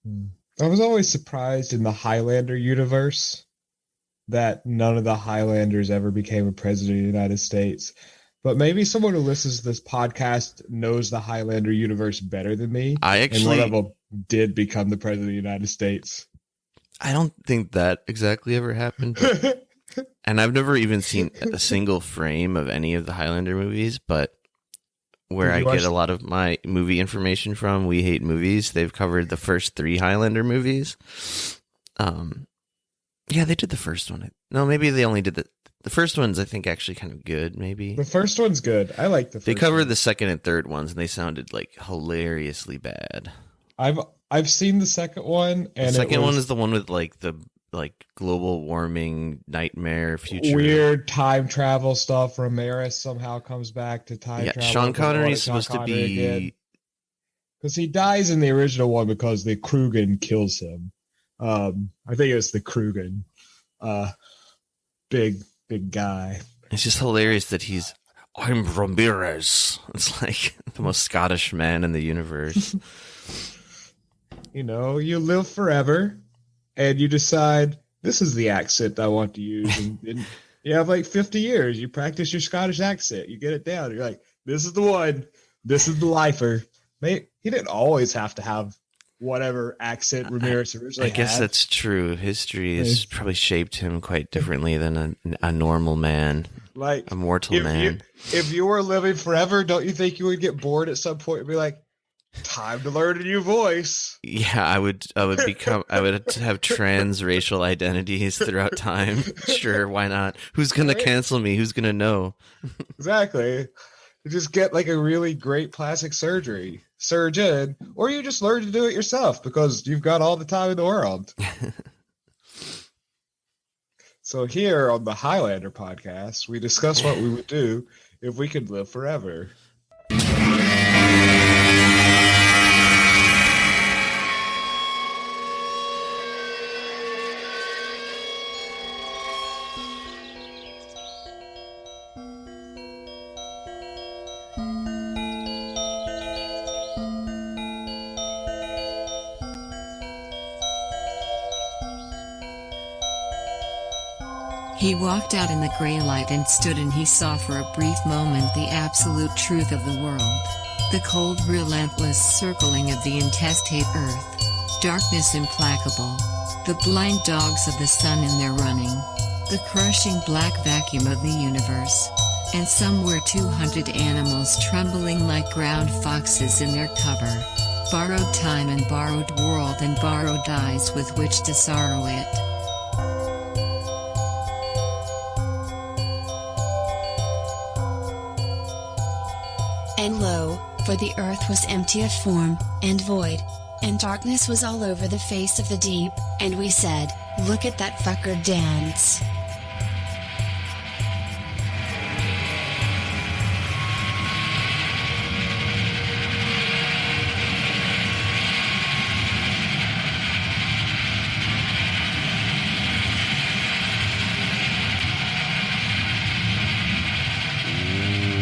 Hmm. I was always surprised in the Highlander universe that none of the Highlanders ever became a president of the United States. But maybe someone who listens to this podcast knows the Highlander universe better than me, I and one of actually, them did become the president of the United States. I don't think that exactly ever happened, but and I've never even seen a single frame of any of the Highlander movies, but where Did I you get watch? a lot of my movie information from, We Hate Movies, they've covered the first three Highlander movies. Um, yeah, they did the first one. No, maybe they only did the first one's I think actually kind of good, maybe. The first one's good. I like the They first covered one. the second and third ones and they sounded like hilariously bad. I've I've seen the second one, The and it second one was is the one with like the global warming nightmare future. weird time travel stuff. Ramirez somehow comes back to time Yeah, travel Sean because they Connery want is Sean supposed to Connery again. be. Because he dies in the original one because the Krugen kills him. I think it was the Krugen. Uh, big guy. It's just hilarious that I'm Ramirez. It's like the most Scottish man in the universe. You know, you live forever, and you decide this is the accent I want to use, and you have like 50 years. You practice your Scottish accent, you get it down. You're like, this is the one. This is the lifer. He didn't always have to have whatever accent I, Ramirez I originally guess had. that's true. History has It's probably shaped him quite differently than a normal man, like a mortal if you man. if you were living forever, don't you think you would get bored at some point and be like, time to learn a new voice? Yeah, I would have transracial identities throughout time. Sure, why not? Who's gonna Right? cancel me? Who's gonna know? Exactly. You just get like a really great plastic surgeon, or you just learn to do it yourself because you've got all the time in the world. So here on the Highlander podcast, we discuss what we would do if we could live forever. He walked out in the gray light and stood, and he saw for a brief moment the absolute truth of the world. The cold, relentless circling of the intestate earth. Darkness implacable. The blind dogs of the sun in their running. The crushing black vacuum of the universe. And somewhere 200 animals trembling like ground foxes in their cover. Borrowed time and borrowed world and borrowed eyes with which to sorrow it. And lo, for the earth was empty of form, and void, and darkness was all over the face of the deep, and we said, look at that fucker dance.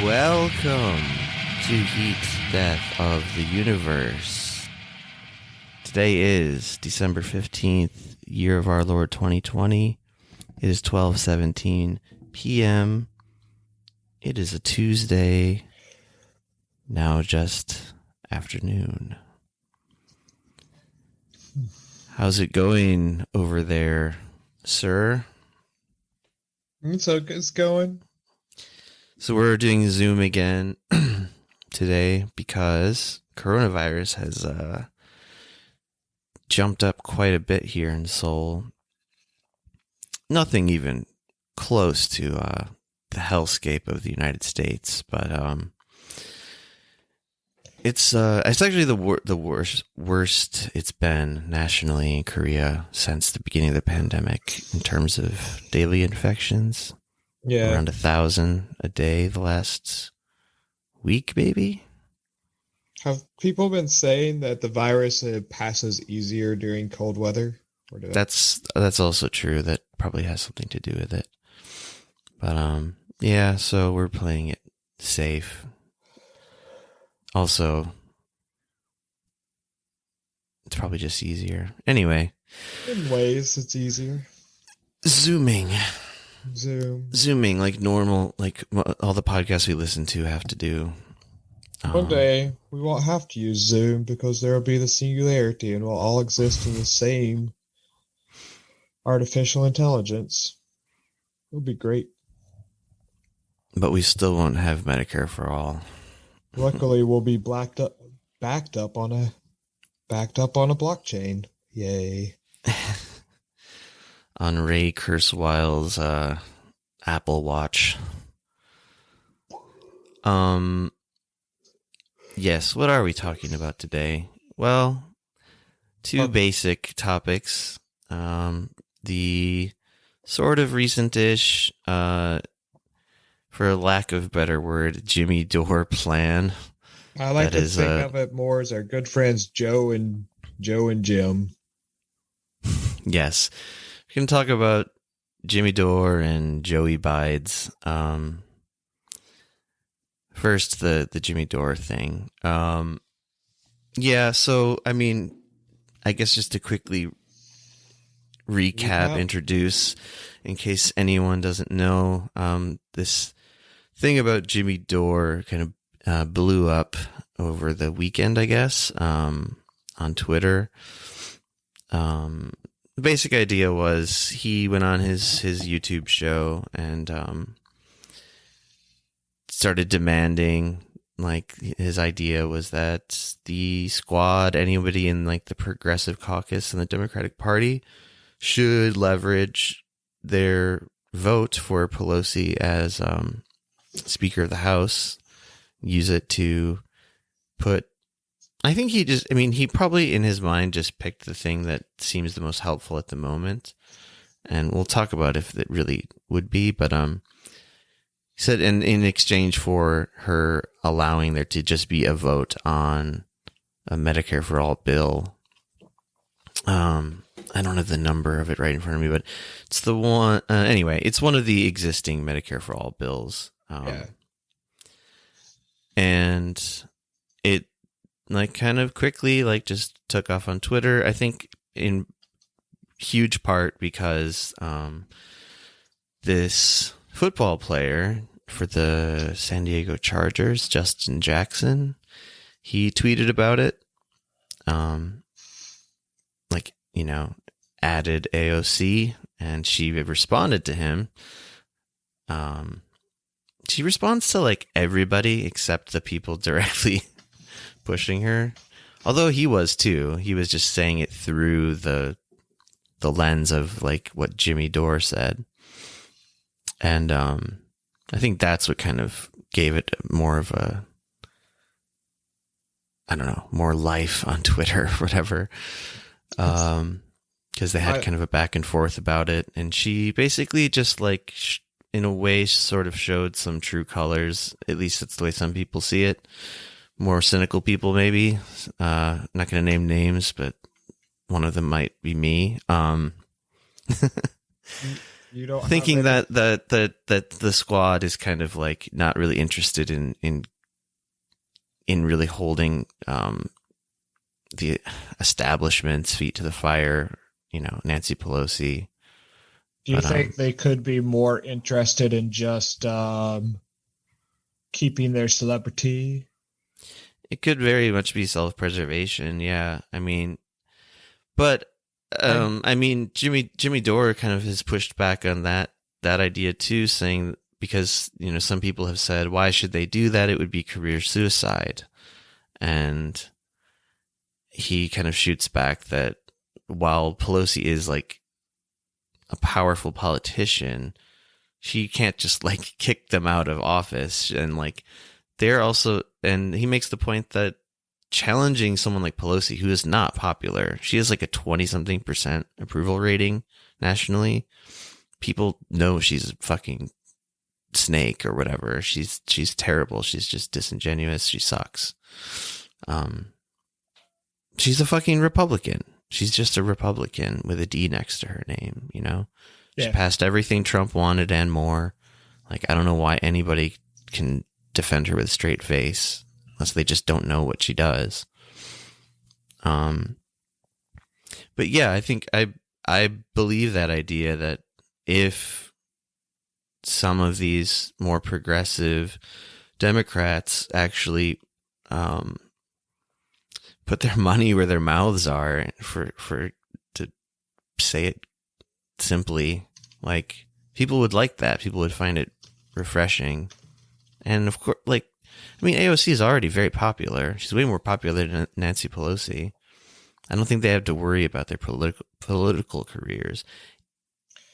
Welcome to Heat's Death of the Universe. Today is December 15th, year of our Lord 2020. It is 12:17 p.m. It is a Tuesday, now just afternoon. How's it going over there, sir? So it's going. So we're doing Zoom again today because coronavirus has jumped up quite a bit here in Seoul. Nothing even close to the hellscape of the United States, but it's actually the worst it's been nationally in Korea since the beginning of the pandemic in terms of daily infections. Yeah. Around 1,000 a day the last week, maybe. Have people been saying that the virus passes easier during cold weather? Or That's also true. That probably has something to do with it. But yeah. So we're playing it safe. Also, it's probably just easier. Anyway. In ways, it's easier. Zooming like normal, like all the podcasts we listen to have to do. One day, we won't have to use Zoom because there will be the singularity and we'll all exist in the same artificial intelligence. It'll be great. But we still won't have Medicare for all. Luckily, we'll be backed up on a blockchain. Yay. On Ray Kurzweil's Apple Watch. Yes, what are we talking about today? Well, two basic topics. The sort of recent-ish, for lack of a better word, Jimmy Dore plan. I like to think of it more as our good friends Joe and Jim. Yes. We can talk about Jimmy Dore and Joey Bides. First, the Jimmy Dore thing. Yeah, so, I mean, I guess just to quickly introduce, in case anyone doesn't know, this thing about Jimmy Dore kind of blew up over the weekend, I guess, on Twitter. The basic idea was he went on his YouTube show and started demanding, like, his idea was that the squad, anybody in like the Progressive Caucus and the Democratic Party, should leverage their vote for Pelosi as Speaker of the House, use it to put, I think he probably in his mind just picked the thing that seems the most helpful at the moment. And we'll talk about if it really would be, but he said in exchange for her allowing there to just be a vote on a Medicare for all bill. I don't have the number of it right in front of me, but it's the one, anyway, it's one of the existing Medicare for all bills. Yeah. And it like kind of quickly like just took off on Twitter. I think in huge part because this football player for the San Diego Chargers, Justin Jackson, he tweeted about it. Like, you know, added AOC, and she responded to him. She responds to like everybody except the people directly pushing her. Although he was too. He was just saying it through the lens of like what Jimmy Dore said. And I think that's what kind of gave it more of a, I don't know, more life on Twitter or whatever. Because they had kind of a back and forth about it. And she basically just like, in a way, sort of showed some true colors. At least that's the way some people see it. More cynical people, maybe. Not going to name names, but one of them might be me. You don't thinking that the squad is kind of like not really interested in really holding the establishment's feet to the fire. You know, Nancy Pelosi. Do you think they could be more interested in just keeping their celebrity? It could very much be self-preservation. Yeah, I mean, but I mean, Jimmy Dore kind of has pushed back on that idea too, saying because you know some people have said why should they do that? It would be career suicide, and he kind of shoots back that while Pelosi is like a powerful politician, she can't just like kick them out of office. And like they're also, and he makes the point that challenging someone like Pelosi, who is not popular, she has like a 20-something% approval rating nationally. People know she's a fucking snake or whatever. She's terrible. She's just disingenuous. She sucks. She's a fucking Republican. She's just a Republican with a D next to her name, you know? Yeah. She passed everything Trump wanted and more. Like, I don't know why anybody can defend her with a straight face unless they just don't know what she does. But yeah, I think I believe that idea that if some of these more progressive Democrats actually put their money where their mouths are, for to say it simply, like, people would like that. People would find it refreshing. And of course, like, I mean, AOC is already very popular. She's way more popular than Nancy Pelosi. I don't think they have to worry about their political careers.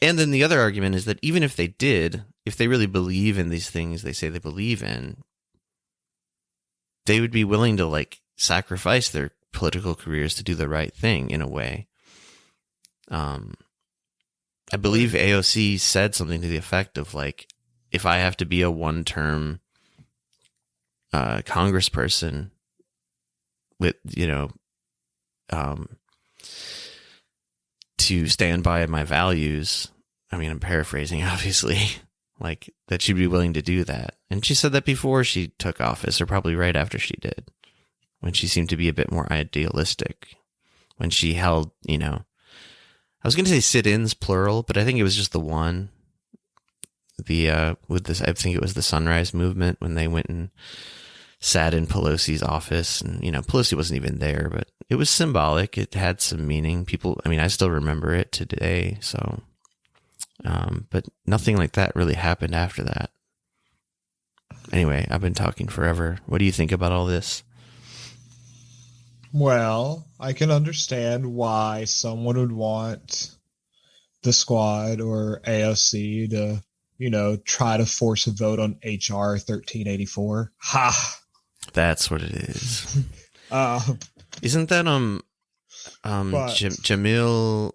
And then the other argument is that even if they did, if they really believe in these things they say they believe in, they would be willing to, like, sacrifice their political careers to do the right thing in a way. I believe AOC said something to the effect of, like, if I have to be a one-term congressperson with, to stand by my values, I mean, I'm paraphrasing, obviously, like, that she'd be willing to do that. And she said that before she took office, or probably right after she did, when she seemed to be a bit more idealistic, when she held, I was going to say sit-ins plural, but I think it was just the one. With this, I think it was the Sunrise Movement, when they went and sat in Pelosi's office, and Pelosi wasn't even there, but it was symbolic. It had some meaning. People, I mean, I still remember it today. So, but nothing like that really happened after that. Anyway, I've been talking forever. What do you think about all this? Well, I can understand why someone would want the squad or AOC to, try to force a vote on HR 1384. Ha! That's what it is. Isn't that Jamil?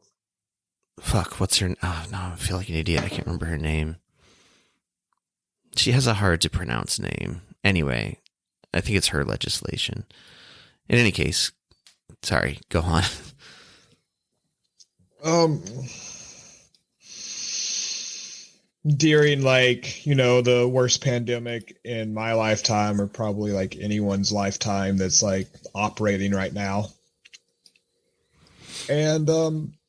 Fuck, what's her? Oh no, I feel like an idiot. I can't remember her name. She has a hard to pronounce name. Anyway, I think it's her legislation. In any case, sorry, go on. During, the worst pandemic in my lifetime, or probably like anyone's lifetime that's like operating right now. And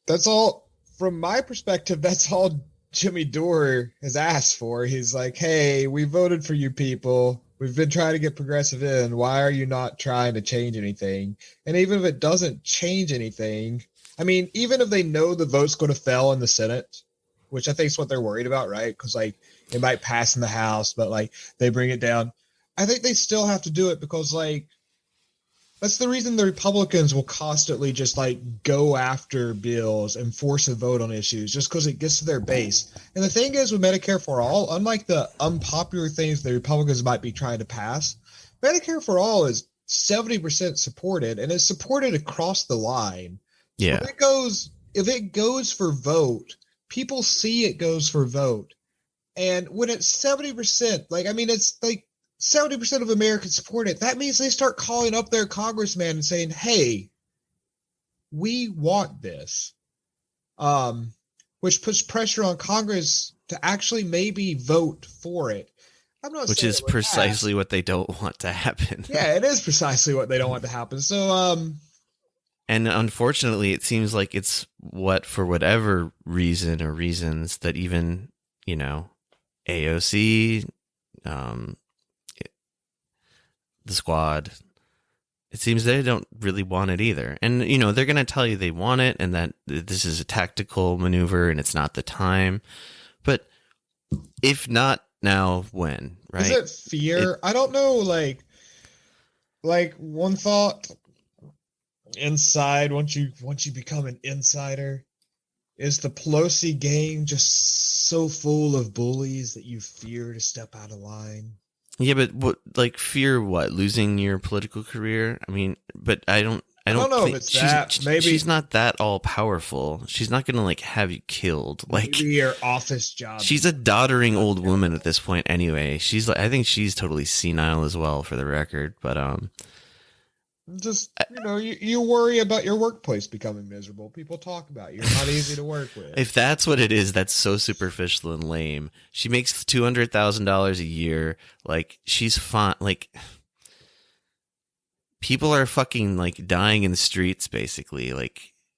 that's all, from my perspective, that's all Jimmy Dore has asked for. He's like, hey, we voted for you people. We've been trying to get progressive in. Why are you not trying to change anything? And even if it doesn't change anything, I mean, even if they know the vote's going to fail in the Senate, which I think is what they're worried about, right? Because, it might pass in the House, but, they bring it down. I think they still have to do it because, that's the reason the Republicans will constantly just, go after bills and force a vote on issues, just because it gets to their base. And the thing is with Medicare for All, unlike the unpopular things the Republicans might be trying to pass, Medicare for All is 70% supported, and it's supported across the line. Yeah. So if it goes for vote, people see it goes for vote. And when it's 70%, it's 70% of Americans support it. That means they start calling up their congressman and saying, hey, we want this. Which puts pressure on Congress to actually maybe vote for it. I'm not Which saying is precisely what they don't want to happen. Yeah, it is precisely what they don't want to happen. So, and unfortunately, it seems like it's for whatever reason or reasons that even, AOC, the squad, it seems they don't really want it either. And, they're going to tell you they want it and that this is a tactical maneuver and it's not the time. But if not now, when, right? Is it fear? I don't know, one thought inside, once you become an insider, is the Pelosi game just so full of bullies that you fear to step out of line? Yeah, but what, fear what? Losing your political career? I mean, but I don't know think if it's that. Maybe she's not that all powerful. She's not going to have you killed. Maybe your office job. She's a doddering old woman at this point anyway. I think she's totally senile as well, for the record, but just, you worry about your workplace becoming miserable. People talk about you. You're not easy to work with. If that's what it is, that's so superficial and lame. She makes $200,000 a year. She's fine. People are fucking dying in the streets, basically.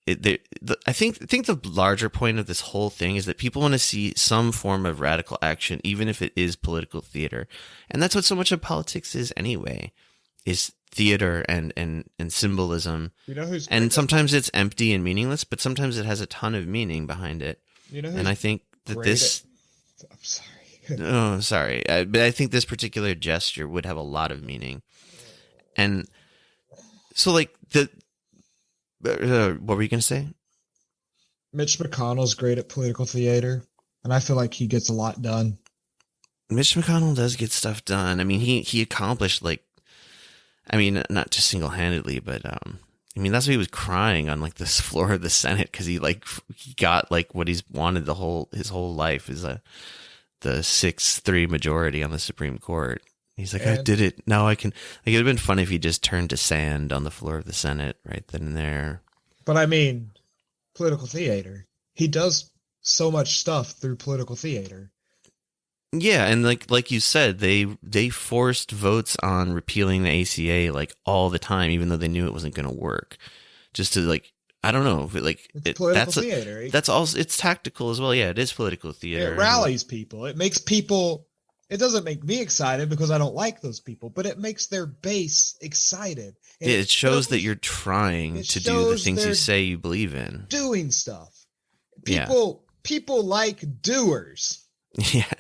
I think the larger point of this whole thing is that people want to see some form of radical action, even if it is political theater. And that's what so much of politics is anyway, is theater and symbolism. You know who's and sometimes it's empty and meaningless, but sometimes it has a ton of meaning behind it. You know, and I think that this. I'm sorry. Oh, sorry. But I think this particular gesture would have a lot of meaning. And so, like, what were you going to say? Mitch McConnell's great at political theater, and I feel like he gets a lot done. Mitch McConnell does get stuff done. I mean, he accomplished, like, I mean, not just single-handedly, but, I mean, that's why he was crying on, like, this floor of the Senate, because he got, like, what he's wanted his whole life is the 6-3 majority on the Supreme Court. He's like, I did it. Now I can. Like, it would have been fun if he just turned to sand on the floor of the Senate right then and there. But I mean, political theater. He does so much stuff through political theater. Yeah, and like you said, they forced votes on repealing the ACA like all the time, even though they knew it wasn't going to work. Just to, like, I don't know, like, political theater. That's also, it's tactical as well. Yeah, it is political theater. It rallies people. It makes people. It doesn't make me excited because I don't like those people, but it makes their base excited. And it shows that you're trying to do the things you say you believe in. Doing stuff. People like doers. Yeah.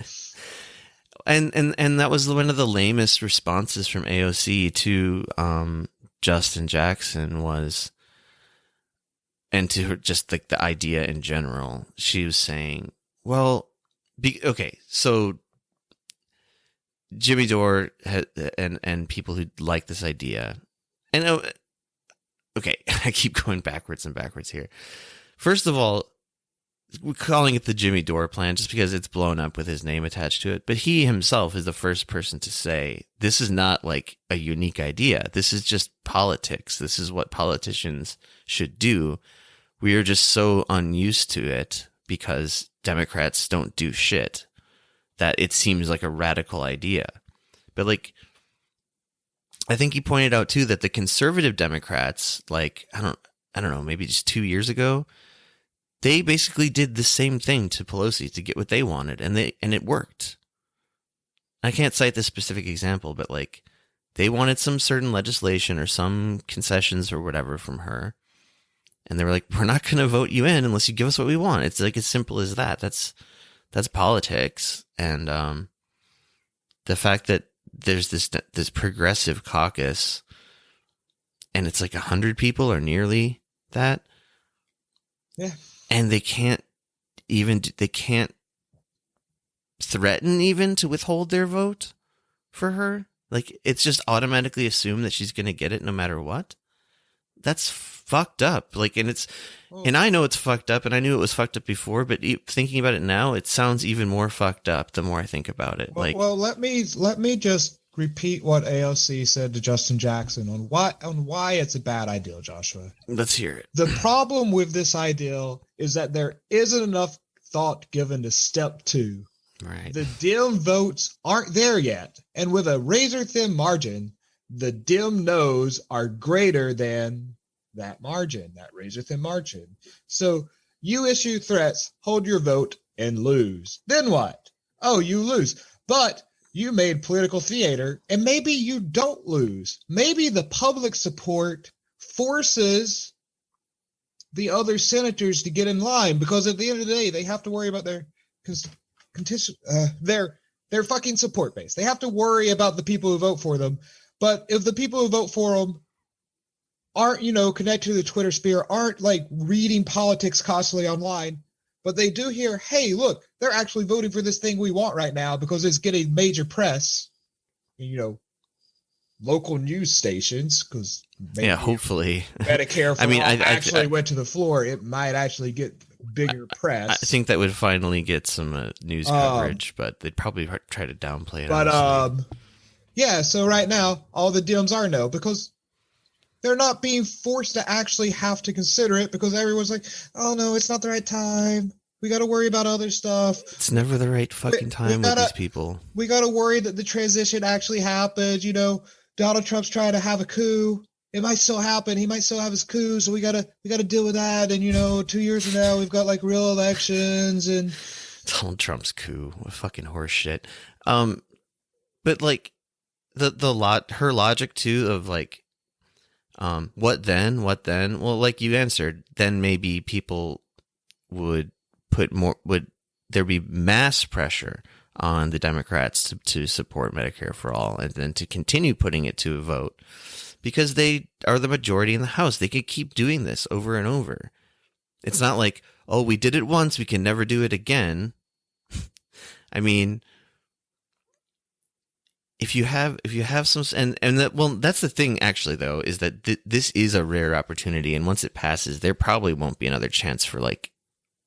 And that was one of the lamest responses from AOC to Justin Jackson was, and to her, just like the idea in general. She was saying, well, okay, so Jimmy Dore and people who like this idea, and okay, I keep going backwards and backwards here. First of all, we're calling it the Jimmy Dore plan just because it's blown up with his name attached to it. But he himself is the first person to say, this is not like a unique idea. This is just politics. This is what politicians should do. We are just so unused to it because Democrats don't do shit that it seems like a radical idea. But, like, I think he pointed out too that the conservative Democrats, like, I don't know, maybe just 2 years ago, they basically did the same thing to Pelosi to get what they wanted, and it worked. I can't cite this specific example, but, like, they wanted some certain legislation or some concessions or whatever from her, and they were like, we're not going to vote you in unless you give us what we want. It's like as simple as that. That's politics. And the fact that there's this progressive caucus, and it's like 100 people or nearly that. Yeah. And they can't threaten even to withhold their vote for her. Like, it's just automatically assumed that she's going to get it no matter what. That's fucked up. Like, and I know it's fucked up, and I knew it was fucked up before, but thinking about it now, it sounds even more fucked up the more I think about it. Well, let me just repeat what AOC said to Justin Jackson on why it's a bad ideal, Joshua. Let's hear it. The problem with this ideal is that there isn't enough thought given to step 2. Right. The dim votes aren't there yet, and with a razor-thin margin, the dim no's are greater than that margin, that razor-thin margin. So you issue threats, hold your vote, and lose. Then what? Oh, you lose. But you made political theater, and maybe you don't lose. Maybe the public support forces the other senators to get in line, because at the end of the day, they have to worry about their fucking support base. They have to worry about the people who vote for them. But if the people who vote for them aren't, connected to the Twitter sphere, aren't like reading politics constantly online, but they do hear, hey, look, they're actually voting for this thing we want right now because it's getting major press, local news stations, because hopefully Medicare for all actually went to the floor, it might actually get bigger press. I think that would finally get some news coverage, but they'd probably try to downplay it. But yeah, so right now all the Dems are no, because they're not being forced to actually have to consider it, because everyone's like, oh no, it's not the right time. We got to worry about other stuff. It's never the right fucking time with these people. We got to worry that the transition actually happens. Donald Trump's trying to have a coup. it might still happen. He might still have his coup, so we gotta deal with that. And, you know, 2 years from now, we've got like real elections and Donald Trump's coup, what fucking horse shit. But like her logic too of like, what then? Well, like you answered, then maybe people would there be mass pressure on the Democrats to support Medicare for all, and then to continue putting it to a vote because they are the majority in the House. They could keep doing this over and over. It's not like, oh, we did it once, we can never do it again. I mean, if you have some, and that, well, that's the thing actually though, is that this is a rare opportunity, and once it passes, there probably won't be another chance for like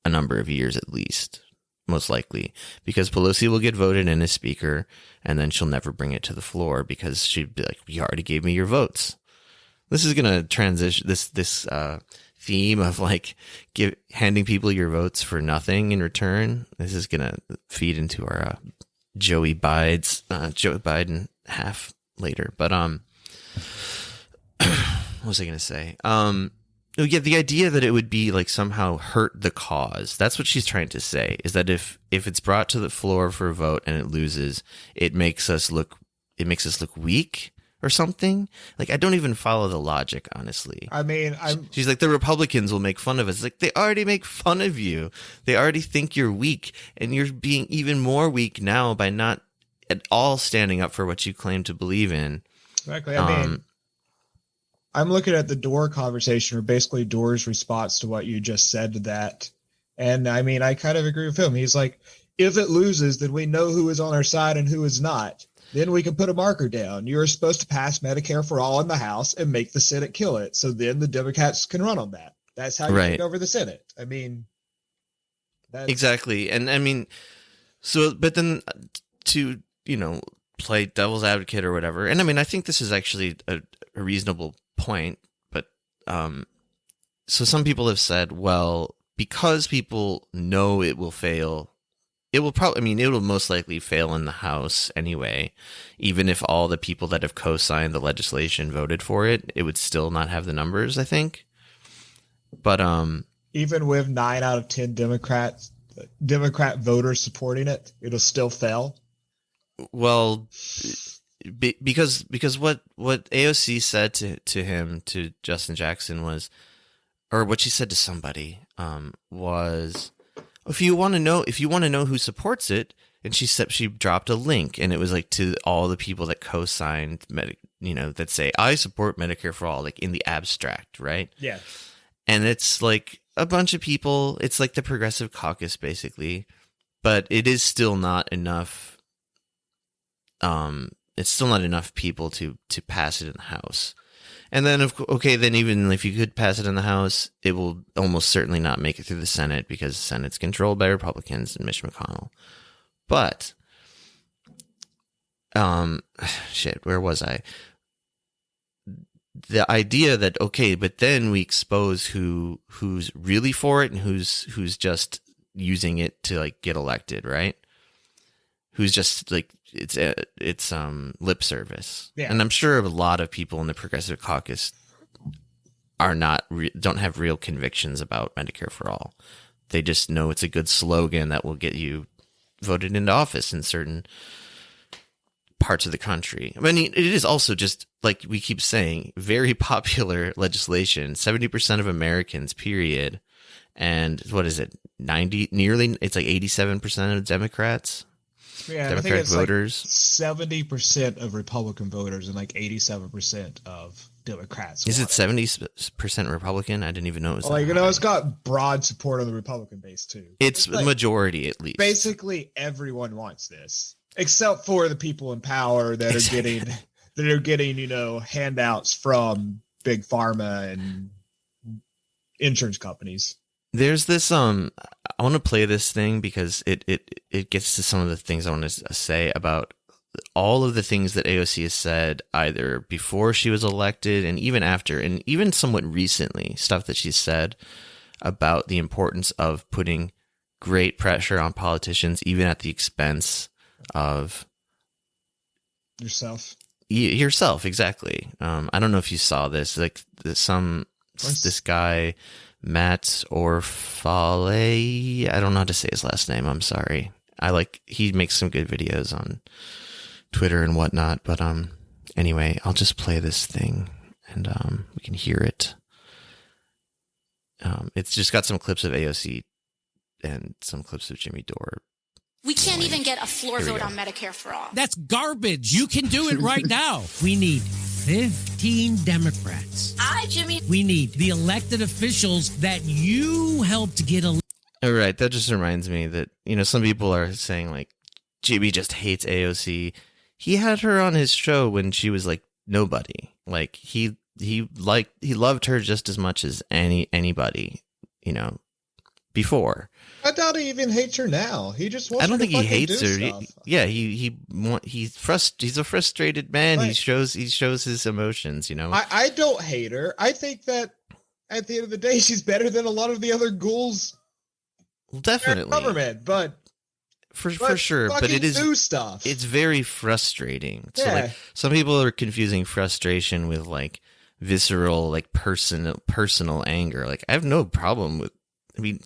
a number of years at least, most likely, because Pelosi will get voted in as speaker, and then she'll never bring it to the floor because she'd be like, "You already gave me your votes." This is gonna transition this theme of like handing people your votes for nothing in return. This is gonna feed into our Joe Biden half later. But what was I gonna say? Yeah, the idea that it would be like somehow hurt the cause. That's what she's trying to say, is that if it's brought to the floor for a vote and it loses, it makes us look weak or something. Like, I don't even follow the logic, honestly. I mean, she's like, the Republicans will make fun of us. Like, they already make fun of you. They already think you're weak, and you're being even more weak now by not at all standing up for what you claim to believe in. Exactly. I mean, I'm looking at the Dore conversation, or basically Dore's response to what you just said to that. And I mean, I kind of agree with him. He's like, if it loses, then we know who is on our side and who is not. Then we can put a marker down. You're supposed to pass Medicare for all in the House and make the Senate kill it. So then the Democrats can run on that. That's how you take over the Senate. I mean, exactly. And I mean, so, but then to, you know, play devil's advocate or whatever. And I mean, I think this is actually a reasonable point, but so some people have said, well, because people know it will fail, it will most likely fail in the House anyway. Even if all the people that have co-signed the legislation voted for it, it would still not have the numbers, I think. But even with 9 out of 10 Democrat voters supporting it, it'll still fail. Well, because what AOC said to Justin Jackson was, or what she said to somebody was, if you want to know who supports it, and she dropped a link, and it was like to all the people that co-signed that say, I support Medicare for all, like in the abstract, right? Yeah. And it's like a bunch of people. It's like the Progressive Caucus, basically, but it is still not enough. It's still not enough people to pass it in the House. And then, then even if you could pass it in the House, it will almost certainly not make it through the Senate because the Senate's controlled by Republicans and Mitch McConnell. But, where was I? The idea that, but then we expose who's really for it and who's just using it to like get elected, right? Who's just like, it's lip service. Yeah. And I'm sure a lot of people in the Progressive Caucus don't have real convictions about Medicare for all. They just know it's a good slogan that will get you voted into office in certain parts of the country. I mean, it is also just, like we keep saying, very popular legislation. 70% of Americans, period. And what is it? It's like 87% of Democrats. Yeah, Democratic I think it's voters. Like 70% of Republican voters and like 87% of Democrats. Is it 70% Republican? I didn't even know it was like, it's got broad support on the Republican base too. It's the majority, at least. Basically, everyone wants this, except for the people in power that are getting handouts from big pharma and insurance companies. There's this I want to play this thing because it gets to some of the things I want to say about all of the things that AOC has said either before she was elected and even after, and even somewhat recently, stuff that she's said about the importance of putting great pressure on politicians, even at the expense of yourself. yourself, exactly. I don't know if you saw this. Like this guy, Matt Orfale. I don't know how to say his last name. I'm sorry. He makes some good videos on Twitter and whatnot. But anyway, I'll just play this thing and we can hear it. It's just got some clips of AOC and some clips of Jimmy Dore. We can't even get a floor vote on Medicare for all. That's garbage. You can do it right now. We need 15 Democrats. Hi, Jimmy. We need the elected officials that you helped get elected. All right. That just reminds me that, some people are saying like, Jimmy just hates AOC. He had her on his show when she was like nobody. Like he loved her just as much as anybody, before. I doubt he even hates her now. He just wants. I don't her think to he hates her. stuff. He's a frustrated man. Right. He shows his emotions. I don't hate her. I think that at the end of the day, she's better than a lot of the other ghouls. Well, definitely, government, but for sure. But it is do stuff. It's very frustrating. So Yeah. like some people are confusing frustration with like visceral, like personal anger. Like I have no problem with. I mean,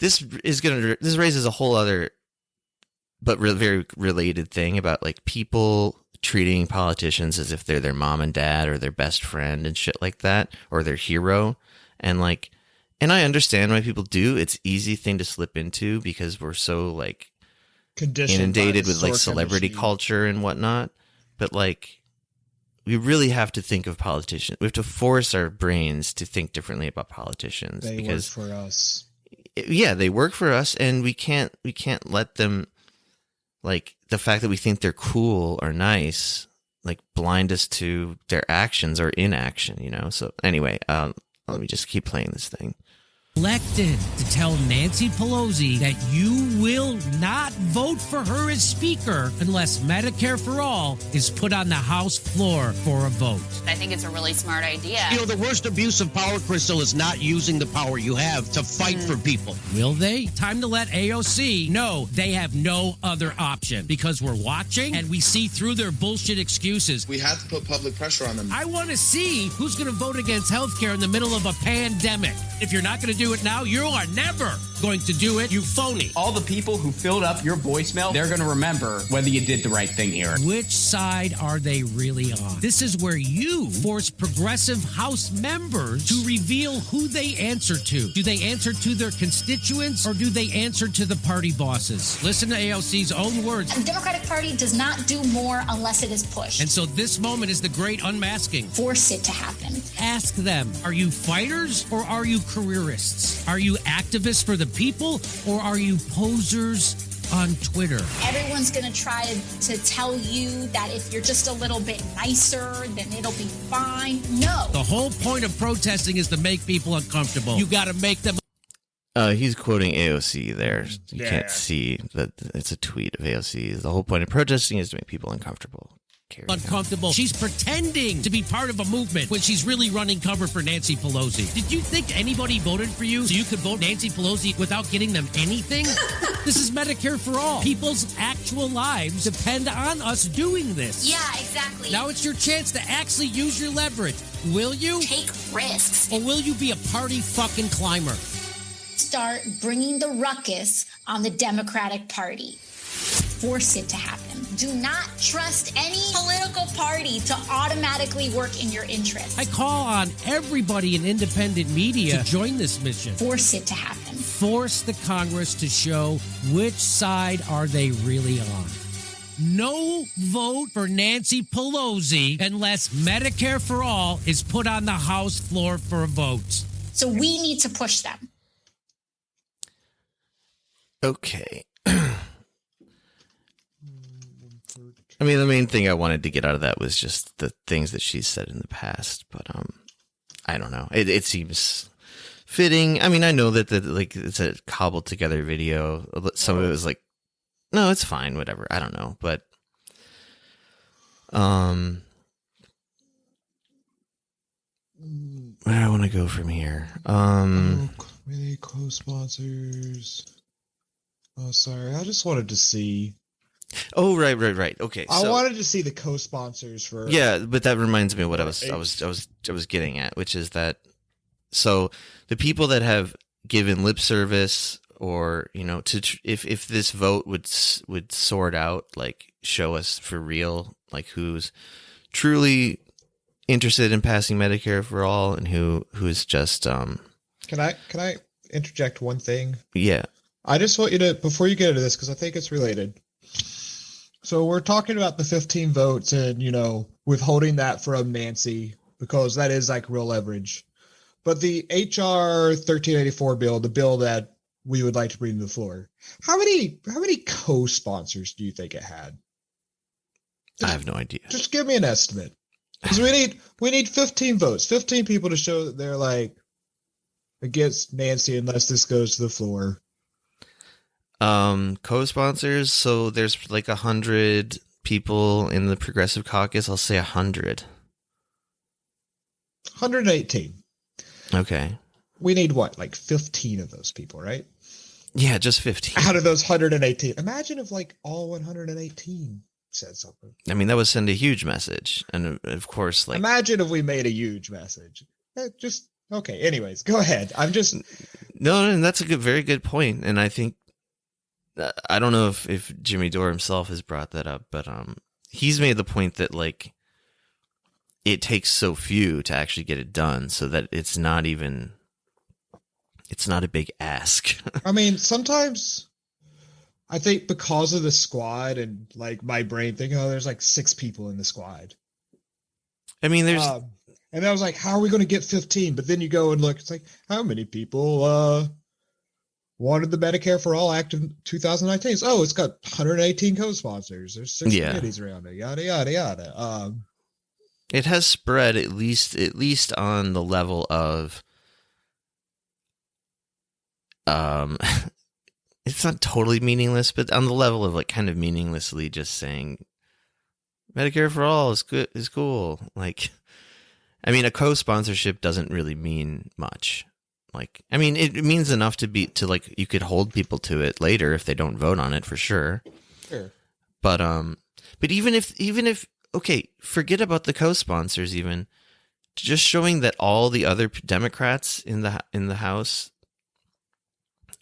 this raises a whole other, but very related thing about like people treating politicians as if they're their mom and dad or their best friend and shit like that, or their hero. And I understand why people do. It's easy thing to slip into because we're so like inundated with like celebrity culture and whatnot. But like, we really have to think of politicians. We have to force our brains to think differently about politicians because work for us. Yeah, they work for us, and we can't let them, like, the fact that we think they're cool or nice, like, blind us to their actions or inaction, So anyway, let me just keep playing this thing. Elected to tell Nancy Pelosi that you will not vote for her as Speaker unless Medicare for All is put on the House floor for a vote. I think it's a really smart idea. The worst abuse of power, Crystal, is not using the power you have to fight for people. Will they? Time to let AOC know they have no other option because we're watching and we see through their bullshit excuses. We have to put public pressure on them. I want to see who's going to vote against healthcare in the middle of a pandemic. If you're not going to do it now, you are never going to do it, you phony. All the people who filled up your voicemail, they're going to remember whether you did the right thing here. Which side are they really on? This is where you force progressive House members to reveal who they answer to. Do they answer to their constituents or do they answer to the party bosses? Listen to AOC's own words. The Democratic Party does not do more unless it is pushed. And so this moment is the great unmasking. Force it to happen. Ask them, are you fighters or are you careerists? Are you activists for the people or are you posers on Twitter? Everyone's going to try to tell you that if you're just a little bit nicer, then it'll be fine. No. The whole point of protesting is to make people uncomfortable. You got to make them. He's quoting AOC there. You can't see that it's a tweet of AOC. The whole point of protesting is to make people uncomfortable. Uncomfortable. She's pretending to be part of a movement when she's really running cover for Nancy Pelosi. Did you think anybody voted for you so you could vote Nancy Pelosi without getting them anything? This is Medicare for all. People's actual lives depend on us doing this. Yeah, exactly. Now it's your chance to actually use your leverage. Will you? Take risks. Or will you be a party fucking climber? Start bringing the ruckus on the Democratic Party. Force it to happen. Do not trust any political party to automatically work in your interest. I call on everybody in independent media to join this mission. Force it to happen. Force the Congress to show which side are they really on. No vote for Nancy Pelosi unless Medicare for All is put on the House floor for a vote. So we need to push them. Okay. I mean, the main thing I wanted to get out of that was just the things that she's said in the past, but I don't know. It seems fitting. I mean, I know that like it's a cobbled together video. Some of it was like, no, it's fine, whatever. I don't know, but where do I want to go from here? Really co-sponsors. Oh, sorry. I just wanted to see Oh, right. Okay, I so wanted to see the co-sponsors for. yeah, but that reminds me of what I was getting at, which is that so the people that have given lip service, or if this vote would sort out, like show us for real, like who's truly interested in passing Medicare for all and who is just Can I interject one thing? Yeah. I just want you to, before you get into this, because I think it's related. So we're talking about the 15 votes and, withholding that from Nancy, because that is like real leverage. But the HR 1384 bill, the bill that we would like to bring to the floor, how many co-sponsors do you think it had? I have no idea. Just give me an estimate. Because we need 15 votes, 15 people to show that they're like against Nancy unless this goes to the floor. Co-sponsors, so there's like 100 people in the Progressive Caucus. I'll say 100. 118. Okay. We need what, like 15 of those people, right? Yeah, just 15. Out of those 118. Imagine if like all 118 said something. I mean, that would send a huge message. And of course, like... Imagine if we made a huge message. Okay, anyways, go ahead. No, and that's a very good point. And I think, I don't know if Jimmy Dore himself has brought that up, but he's made the point that like it takes so few to actually get it done, so that it's not a big ask. I mean, sometimes I think because of the squad and like my brain thinking, there's like 6 people in the squad. I mean, there's... and I was like, how are we going to get 15? But then you go and look, it's like, how many people wanted the Medicare for All Act of 2019? Oh, it's got 118 co-sponsors. There's 6 committees around it, yada, yada, yada. It has spread at least on the level of... it's not totally meaningless, but on the level of like kind of meaninglessly just saying Medicare for all is good, is cool. Like, I mean, a co-sponsorship doesn't really mean much. Like, I mean, it means enough to like, you could hold people to it later if they don't vote on it, for sure. Sure. But even if, okay, forget about the co-sponsors, even just showing that all the other Democrats in the House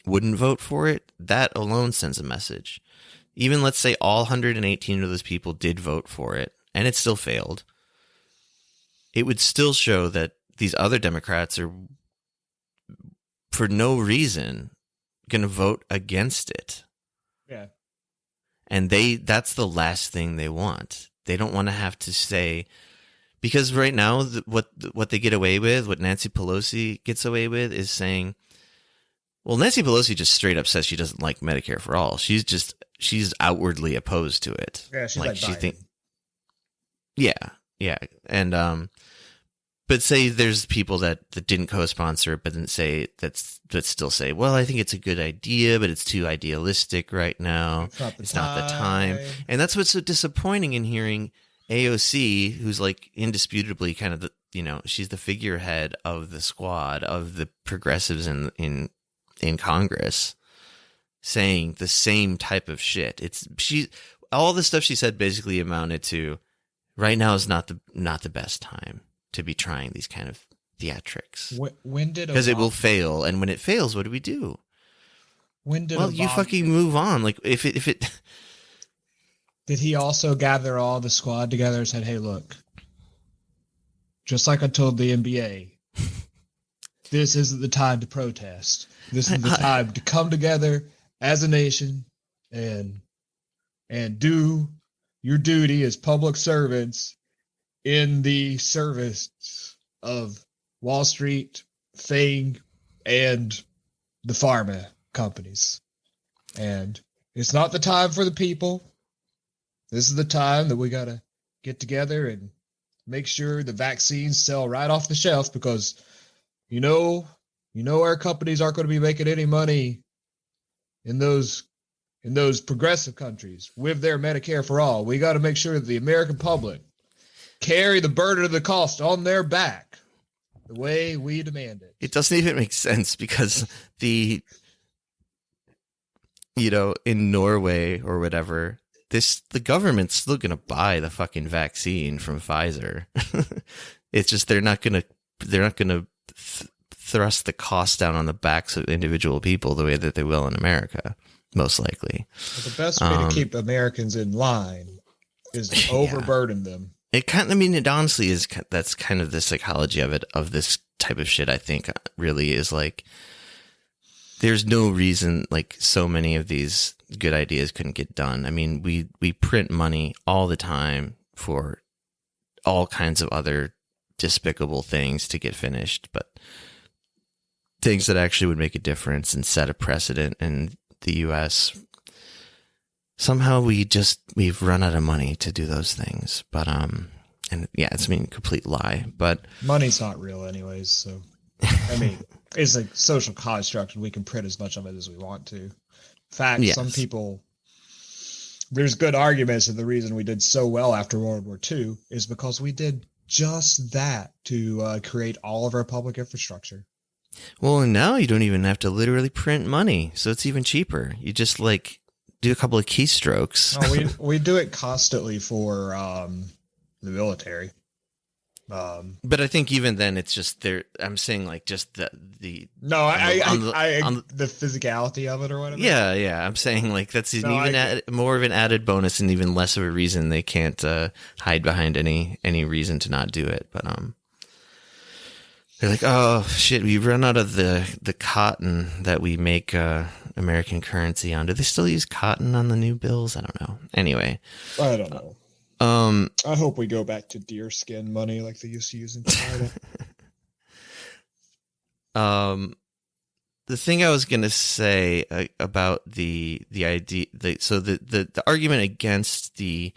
wouldn't vote for it, that alone sends a message. Even let's say all 118 of those people did vote for it, and it still failed. It would still show that these other Democrats are, for no reason, going to vote against it. Yeah. And that's the last thing they want. They don't want to have to say, because right now, what they get away with, what Nancy Pelosi gets away with, is saying, well, Nancy Pelosi just straight up says she doesn't like Medicare for all. She's outwardly opposed to it. Yeah, she's like Biden. Yeah. And but say there's people that didn't co-sponsor it, but then that still say, well, I think it's a good idea, but it's too idealistic right now. It's not the time. And that's what's so disappointing in hearing AOC, who's like indisputably kind of she's the figurehead of the squad of the progressives in Congress, saying the same type of shit. All the stuff she said basically amounted to, right now is not the best time to be trying these kind of theatrics. When did, because it will fail, and when it fails, what do we do? When did you fucking move on? Like if it did he also gather all the squad together and said, hey, look, just like I told the NBA, this isn't the time to protest. This is the time to come together as a nation and do your duty as public servants in the service of Wall Street, Fang, and the pharma companies. And it's not the time for the people. This is the time that we got to get together and make sure the vaccines sell right off the shelf, because our companies aren't going to be making any money in those progressive countries with their Medicare for all. We got to make sure that the American public carry the burden of the cost on their back the way we demand it. It doesn't even make sense, because in Norway or whatever, the government's still going to buy the fucking vaccine from Pfizer. It's just they're not going to thrust the cost down on the backs of individual people the way that they will in America, most likely. But the best way to keep Americans in line is to overburden them. It honestly is, that's kind of the psychology of it, of this type of shit, I think, really is like, there's no reason like so many of these good ideas couldn't get done. I mean, we print money all the time for all kinds of other despicable things to get finished, but things that actually would make a difference and set a precedent in the U.S. Somehow we've run out of money to do those things. But and yeah, it's complete lie. But money's not real anyways, so I mean, it's a social construct and we can print as much of it as we want to. In fact, some people, there's good arguments that the reason we did so well after World War II is because we did just that to create all of our public infrastructure. Well, and now you don't even have to literally print money, so it's even cheaper. You just like do a couple of keystrokes. We do it constantly for the military. But I think even then it's just there. I'm saying like just the the physicality of it or whatever. Yeah. I'm saying like that's more of an added bonus and even less of a reason they can't hide behind any reason to not do it. But they're like, oh shit, we've run out of the cotton that we make American currency on. Do they still use cotton on the new bills? I don't know. Anyway, I don't know. I hope we go back to deer skin money like they used to use in Canada. The thing I was gonna say about the idea, the argument against even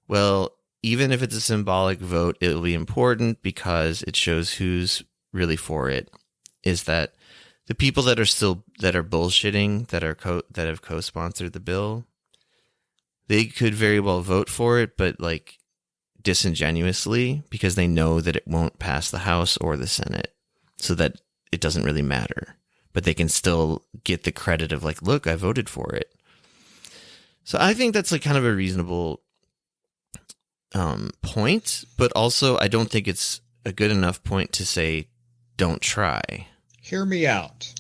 if it's a symbolic vote, it will be important because it shows who's really for it, is that the people that are bullshitting, that have co-sponsored the bill, they could very well vote for it, but like disingenuously, because they know that it won't pass the House or the Senate, so that it doesn't really matter. But they can still get the credit of like, look, I voted for it. So I think that's like kind of a reasonable point, but also I don't think it's a good enough point to say don't try. Hear me out.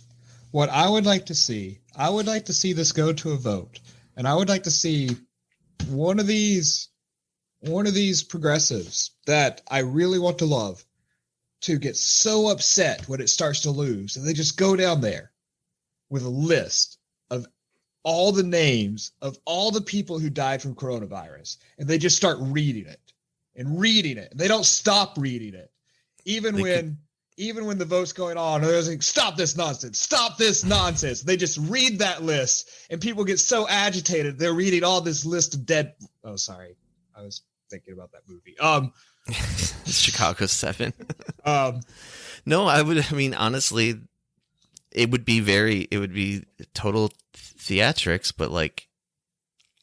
What I would like to see this go to a vote, and I would like to see one of these progressives that I really want to love to get so upset when it starts to lose, and they just go down there with a list of all the names of all the people who died from coronavirus, and they just start reading it. And they don't stop reading it. Even when the vote's going on, they're like, stop this nonsense. They just read that list, and people get so agitated. They're reading all this list of dead. Oh, sorry. I was thinking about that movie. Chicago 7. No, honestly, it would be total theatrics, but like,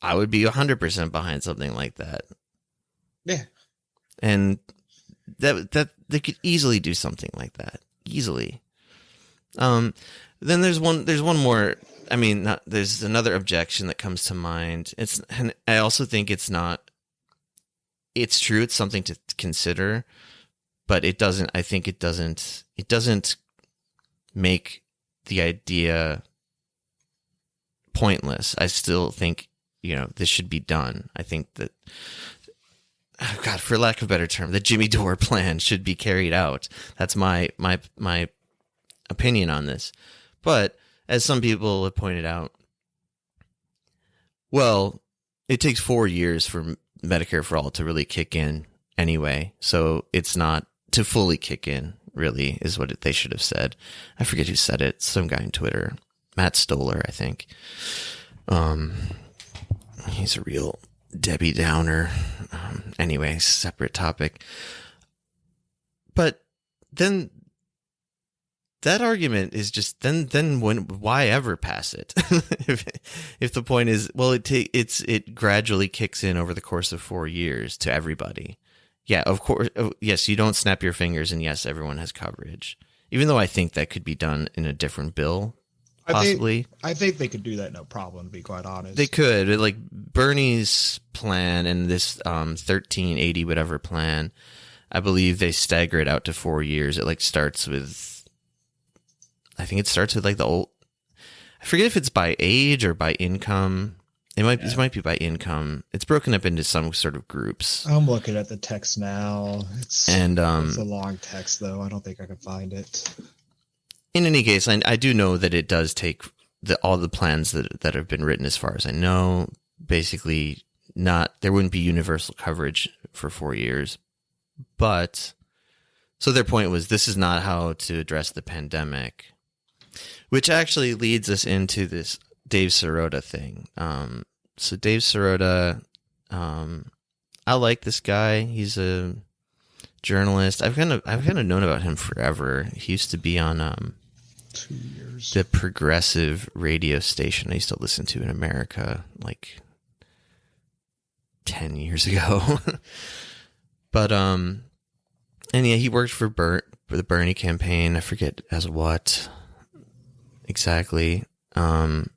I would be 100% behind something like that. Yeah. And that they could easily do something like that. Easily. Then there's one more. There's another objection that comes to mind. And I also think it's true. It's something to consider, but it doesn't make the idea pointless. I still think, this should be done. I think that, for lack of a better term, the Jimmy Dore plan should be carried out. That's my opinion on this. But as some people have pointed out, it takes 4 years for Medicare for All to really kick in anyway. So it's not to fully kick in, really, is what they should have said. I forget who said it. Some guy on Twitter. Matt Stoller, I think. He's a real Debbie Downer. Anyway, separate topic. But then that argument is just why ever pass it? if the point is, it gradually kicks in over the course of 4 years to everybody. Yeah, of course. Yes, you don't snap your fingers, and yes, everyone has coverage. Even though I think that could be done in a different bill, possibly. I think they could do that no problem, to be quite honest. They could. Like Bernie's plan and this 1380 whatever plan, I believe they stagger it out to 4 years. It like starts with, I think it starts with like the old, I forget if it's by age or by income. It might be by income. It's broken up into some sort of groups. I'm looking at the text now. It's a long text though. I don't think I can find it. In any case, I do know that it does take all the plans that have been written, as far as I know, basically there wouldn't be universal coverage for 4 years. But so their point was, this is not how to address the pandemic, which actually leads us into this Dave Sirota thing. So Dave Sirota, I like this guy. He's a journalist. I've kind of known about him forever. He used to be on 2 years. The progressive radio station I used to listen to in America like 10 years ago. But and yeah, he worked for the Bernie campaign. I forget as what exactly. In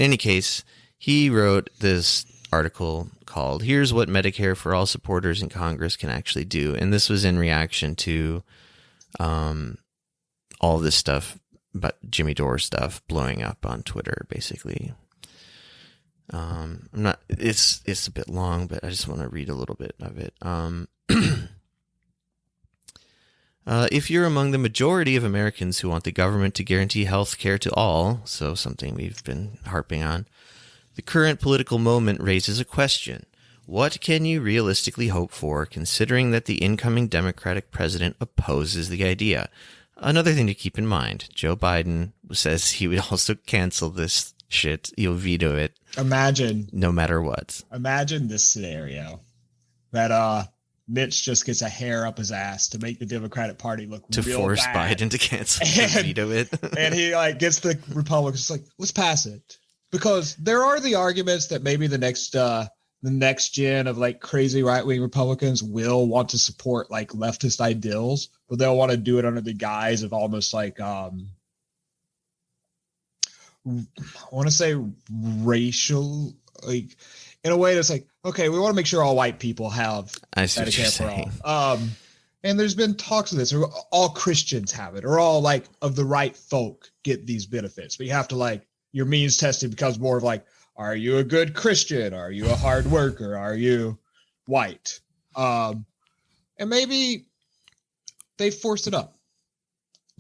any case, he wrote this article called "Here's What Medicare for All Supporters in Congress Can Actually Do," and this was in reaction to all this stuff, but Jimmy Dore stuff blowing up on Twitter, basically. It's a bit long, but I just want to read a little bit of it. If you're among the majority of Americans who want the government to guarantee health care to all, so something we've been harping on, the current political moment raises a question. What can you realistically hope for, considering that the incoming Democratic president opposes the idea? Another thing to keep in mind, Joe Biden says he would also cancel this shit. He'll veto it. Imagine. No matter what. Imagine this scenario. That Mitch just gets a hair up his ass to make the Democratic Party look to real force bad. Biden to cancel and veto it. And he like gets the Republicans like, let's pass it. Because there are the arguments that maybe the next gen of like crazy right-wing Republicans will want to support like leftist ideals, but they'll want to do it under the guise of almost like I want to say racial, like in a way that's like, okay, we want to make sure all white people have Medicare for all. And there's been talks of this, or all Christians have it, or all like of the right folk get these benefits. But you have to like, your means testing becomes more of like, are you a good Christian? Are you a hard worker? Are you white? And maybe they force it up.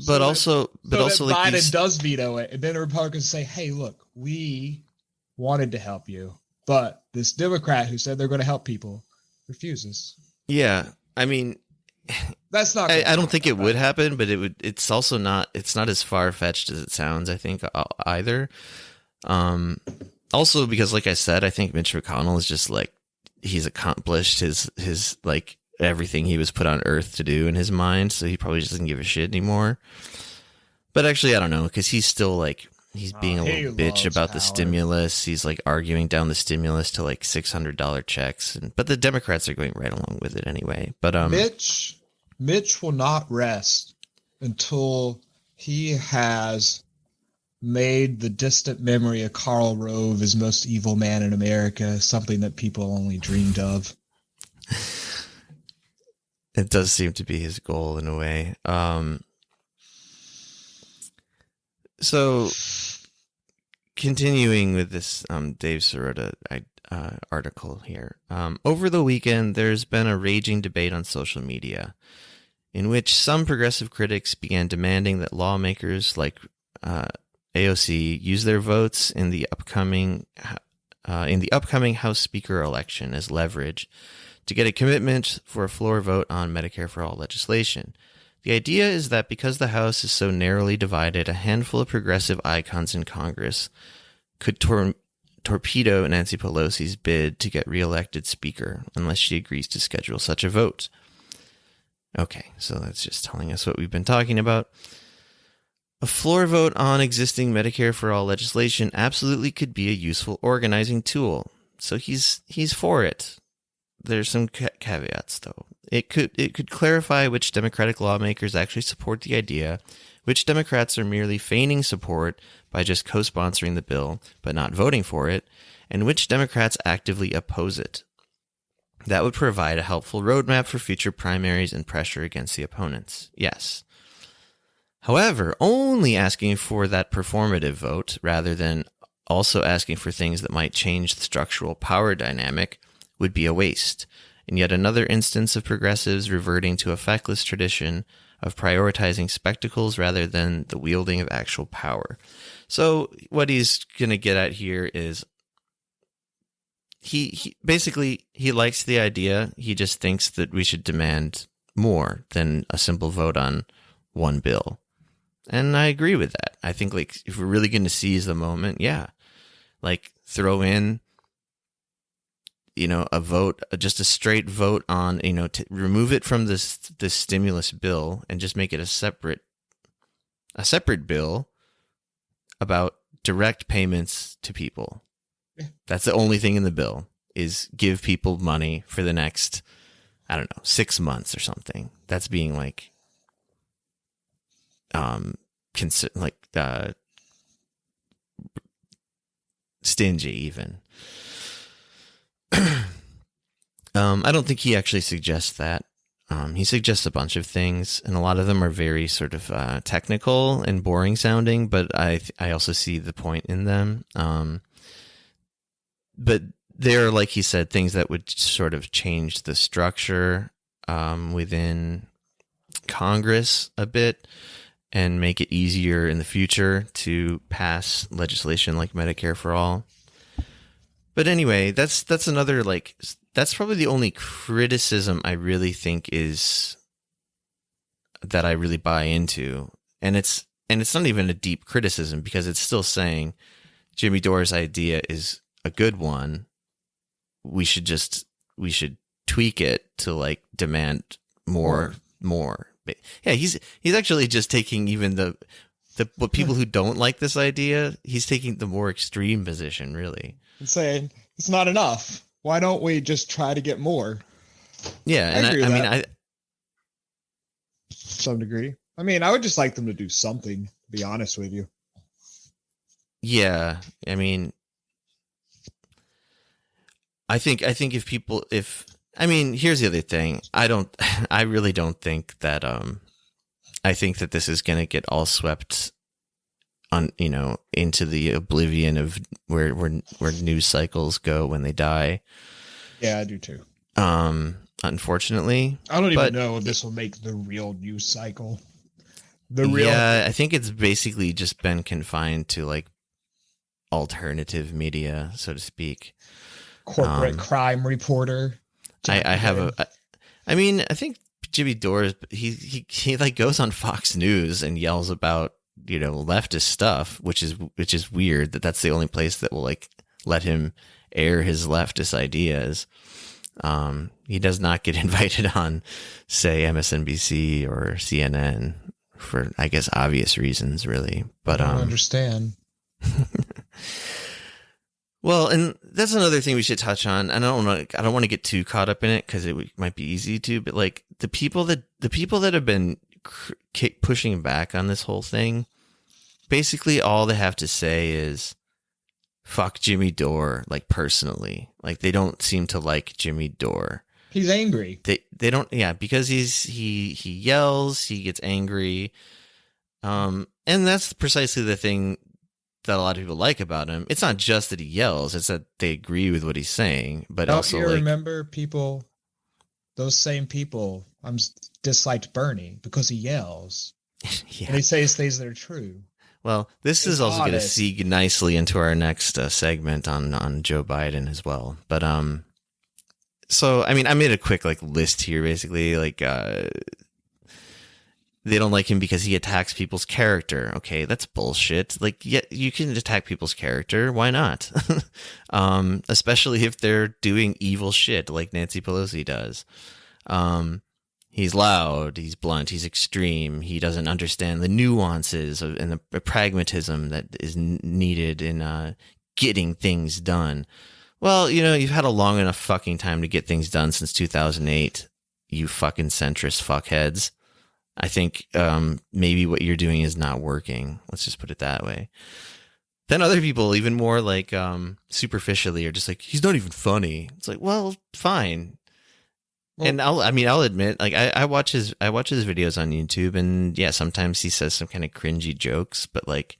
But also like Biden does veto it, and then the Republicans say, "Hey, look, we wanted to help you, but this Democrat who said they're going to help people refuses." Yeah, I mean, that's not. I don't think it would happen, but it would. It's also not. It's not as far fetched as it sounds. I think either. Also, because like I said, I think Mitch McConnell is just like he's accomplished his like everything he was put on earth to do in his mind, so he probably just doesn't give a shit anymore. But actually, I don't know, because he's still like he's being a little bitch about the stimulus. He's like arguing down the stimulus to like $600 checks, but the Democrats are going right along with it anyway. But Mitch will not rest until he has made the distant memory of Karl Rove as most evil man in America something that people only dreamed of. It does seem to be his goal in a way. So continuing with this Dave Sirota article here. Over the weekend, there's been a raging debate on social media in which some progressive critics began demanding that lawmakers like AOC use their votes in the upcoming House Speaker election as leverage to get a commitment for a floor vote on Medicare for All legislation. The idea is that because the House is so narrowly divided, a handful of progressive icons in Congress could torpedo Nancy Pelosi's bid to get reelected Speaker unless she agrees to schedule such a vote. Okay, so that's just telling us what we've been talking about. A floor vote on existing Medicare for All legislation absolutely could be a useful organizing tool. So he's for it. There's some caveats, though. It could clarify which Democratic lawmakers actually support the idea, which Democrats are merely feigning support by just co-sponsoring the bill but not voting for it, and which Democrats actively oppose it. That would provide a helpful roadmap for future primaries and pressure against the opponents. Yes. However, only asking for that performative vote rather than also asking for things that might change the structural power dynamic would be a waste, and yet another instance of progressives reverting to a feckless tradition of prioritizing spectacles rather than the wielding of actual power. So what he's going to get at here is he basically, he likes the idea. He just thinks that we should demand more than a simple vote on one bill. And I agree with that. I think, like, if we're really going to seize the moment, yeah, like, throw in, you know, a vote, just a straight vote on, you know, to remove it from this stimulus bill and just make it a separate bill about direct payments to people. Yeah. That's the only thing in the bill, is give people money for the next, I don't know, 6 months or something. That's being like, stingy even. I don't think he actually suggests that. He suggests a bunch of things, and a lot of them are very sort of technical and boring sounding, but I also see the point in them. But they're, like he said, things that would sort of change the structure within Congress a bit and make it easier in the future to pass legislation like Medicare for all. But anyway, that's another, like, that's probably the only criticism I really think is that I really buy into. And it's not even a deep criticism, because it's still saying Jimmy Dore's idea is a good one. We should tweak it to, like, demand more. But yeah, he's actually just taking even the people who don't like this idea, he's taking the more extreme position, really. And saying it's not enough. Why don't we just try to get more? Yeah, and I mean, to some degree. I mean, I would just like them to do something, to be honest with you. Yeah, I mean, I think if I mean, here's the other thing. I really don't think that, I think that this is going to get all swept on, you know, into the oblivion of where news cycles go when they die. Yeah, I do too. Unfortunately, I don't even know if this will make the real news cycle. Yeah, I think it's basically just been confined to, like, alternative media, so to speak. Corporate crime reporter. I mean, I think Jimmy Dore, he like goes on Fox News and yells about, you know, leftist stuff, which is weird that that's the only place that will, like, let him air his leftist ideas. He does not get invited on, say, MSNBC or CNN for, I guess, obvious reasons, really. But I don't understand. Well, and that's another thing we should touch on. And I don't want to get too caught up in it, because it might be easy to. But, like, the people that have been pushing back on this whole thing, basically all they have to say is fuck Jimmy Dore, like, personally. Like, they don't seem to like Jimmy Dore. He's angry. They don't, yeah, because he yells, he gets angry. And that's precisely the thing that a lot of people like about him. It's not just that he yells, it's that they agree with what he's saying, but don't also, you like, remember those same people disliked Bernie because he yells. Yeah. And he says things that are true. Well, this is also going to segue nicely into our next segment on Joe Biden as well. But so I mean, I made a quick, like, list here, basically, like, they don't like him because he attacks people's character. Okay, that's bullshit. Like, yeah, you can attack people's character. Why not? Especially if they're doing evil shit like Nancy Pelosi does. He's loud, he's blunt, he's extreme. He doesn't understand the nuances and the pragmatism that is needed in getting things done. Well, you know, you've had a long enough fucking time to get things done since 2008, you fucking centrist fuckheads. I think maybe what you're doing is not working. Let's just put it that way. Then other people, even more like superficially, are just like, he's not even funny. It's like, well, fine. Well, and I'll admit, like I watch his videos on YouTube, and yeah, sometimes he says some kind of cringy jokes, but like,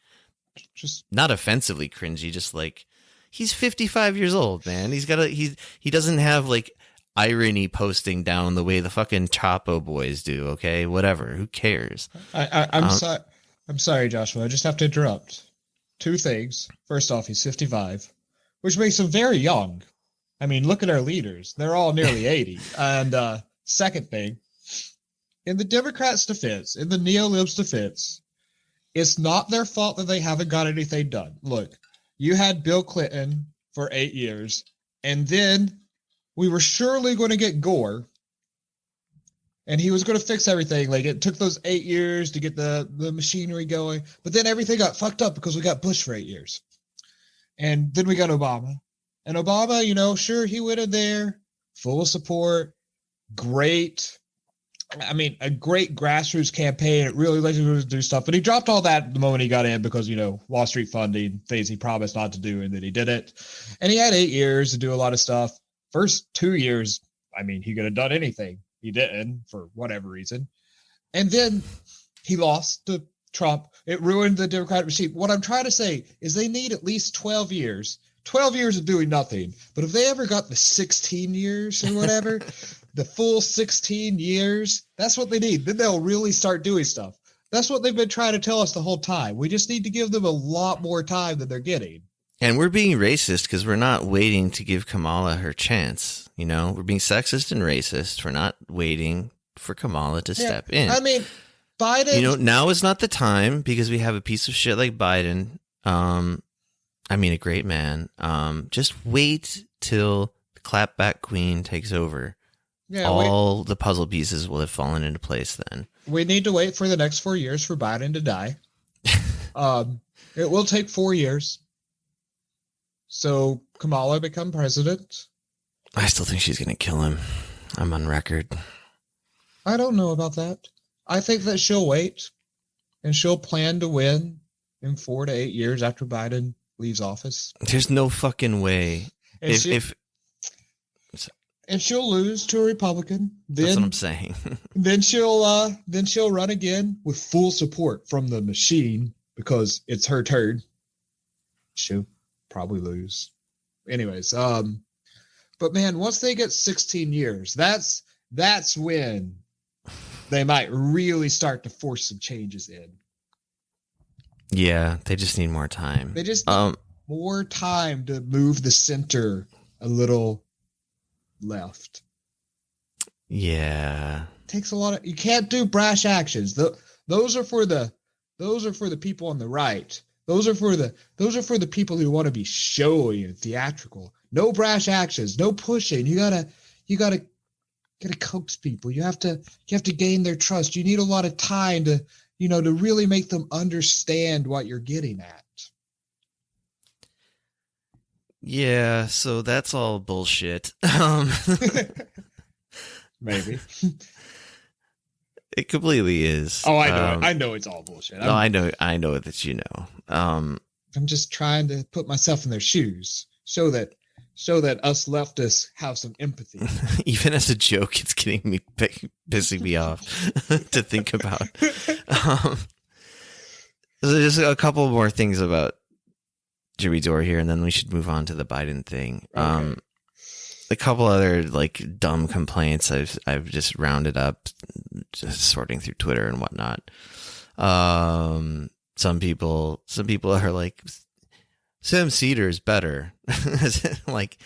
just not offensively cringy, just like, he's 55 years old, man. He doesn't have like irony posting down the way the fucking Chapo boys do. Okay, whatever. Who cares? I'm sorry, Joshua. I just have to interrupt. Two things. First off, he's 55, which makes him very young. I mean, look at our leaders. They're all nearly 80. And second thing, in the Democrats' defense, in the neo-libs' defense, it's not their fault that they haven't got anything done. Look, you had Bill Clinton for 8 years, and then we were surely going to get Gore, and he was going to fix everything. Like, it took those 8 years to get the machinery going, but then everything got fucked up because we got Bush for 8 years. And then we got Obama. And Obama, you know, sure, he went in there, full support, great. I mean, a great grassroots campaign. It really let him do stuff. But he dropped all that the moment he got in because, you know, Wall Street funding, things he promised not to do, and then he did it. And he had 8 years to do a lot of stuff. First 2 years, I mean, he could have done anything. He didn't, for whatever reason. And then he lost to Trump. It ruined the Democratic machine. What I'm trying to say is they need at least 12 years. 12 years of doing nothing. But if they ever got the 16 years or whatever, the full 16 years, that's what they need. Then they'll really start doing stuff. That's what they've been trying to tell us the whole time. We just need to give them a lot more time than they're getting. And we're being racist because we're not waiting to give Kamala her chance. You know, we're being sexist and racist for not waiting for Kamala to step in. I mean, Biden. You know, now is not the time because we have a piece of shit like Biden. I mean, a great man. Just wait till the clapback queen takes over. Yeah, all the puzzle pieces will have fallen into place then. We need to wait for the next 4 years for Biden to die. It will take 4 years. So Kamala become president. I still think she's going to kill him. I'm on record. I don't know about that. I think that she'll wait and she'll plan to win in 4 to 8 years after Biden leaves office. There's no fucking way. And she'll lose to a Republican. Then, that's what I'm saying. then she'll run again with full support from the machine because it's her turn. She'll probably lose. Anyways, but man, once they get 16 years, that's when they might really start to force some changes in. Yeah, they just need more time. They just need more time to move the center a little left. Yeah. Takes a lot of, you can't do brash actions. Those are for the people on the right. Those are for the people who want to be showy and theatrical. No brash actions, no pushing. You gotta coax people. You have to gain their trust. You need a lot of time to really make them understand what you're getting at. Yeah, so that's all bullshit. Maybe. It completely is. Oh, I know it. I know it's all bullshit. I know that you know. I'm just trying to put myself in their shoes, so that us leftists have some empathy. Even as a joke, it's pissing me off to think about. So there's a couple more things about Jimmy Dore here, and then we should move on to the Biden thing. Okay. A couple other like dumb complaints I've just rounded up, just sorting through Twitter and whatnot. Some people are like, Sam Cedar is better. Like,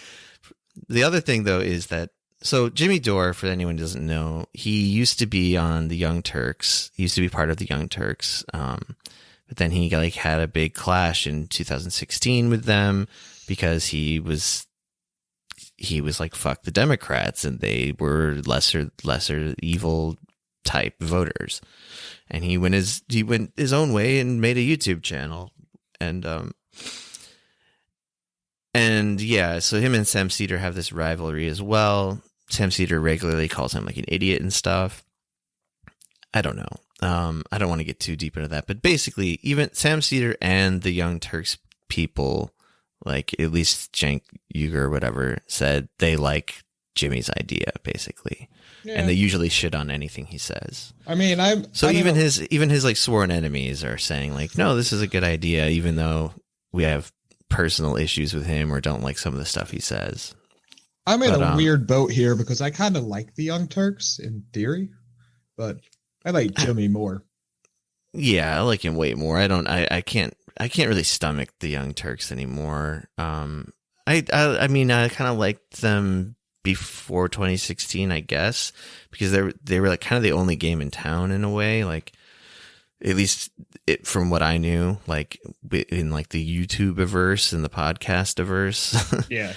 the other thing though is that, so Jimmy Dore, for anyone who doesn't know, he used to be on the Young Turks. He used to be part of the Young Turks. But then he like had a big clash in 2016 with them because he was like, fuck the Democrats, and they were lesser evil type voters. And he went his own way and made a YouTube channel. And yeah, so him and Sam Cedar have this rivalry as well. Sam Cedar regularly calls him like an idiot and stuff. I don't know. I don't want to get too deep into that, but basically, even Sam Cedar and the Young Turks people, like at least Cenk Uygur or whatever, said they like Jimmy's idea, basically, and they usually shit on anything he says. I mean, even his like sworn enemies are saying like, no, this is a good idea, even though we have personal issues with him or don't like some of the stuff he says. I'm in a weird boat here because I kind of like the Young Turks in theory, but I like Jimmy more. Yeah, I like him way more. I can't really stomach the Young Turks anymore. I mean, I kind of liked them before 2016, I guess, because they were like kind of the only game in town in a way, like at least from what I knew, like in like the YouTube-averse and the podcast-averse. Yeah.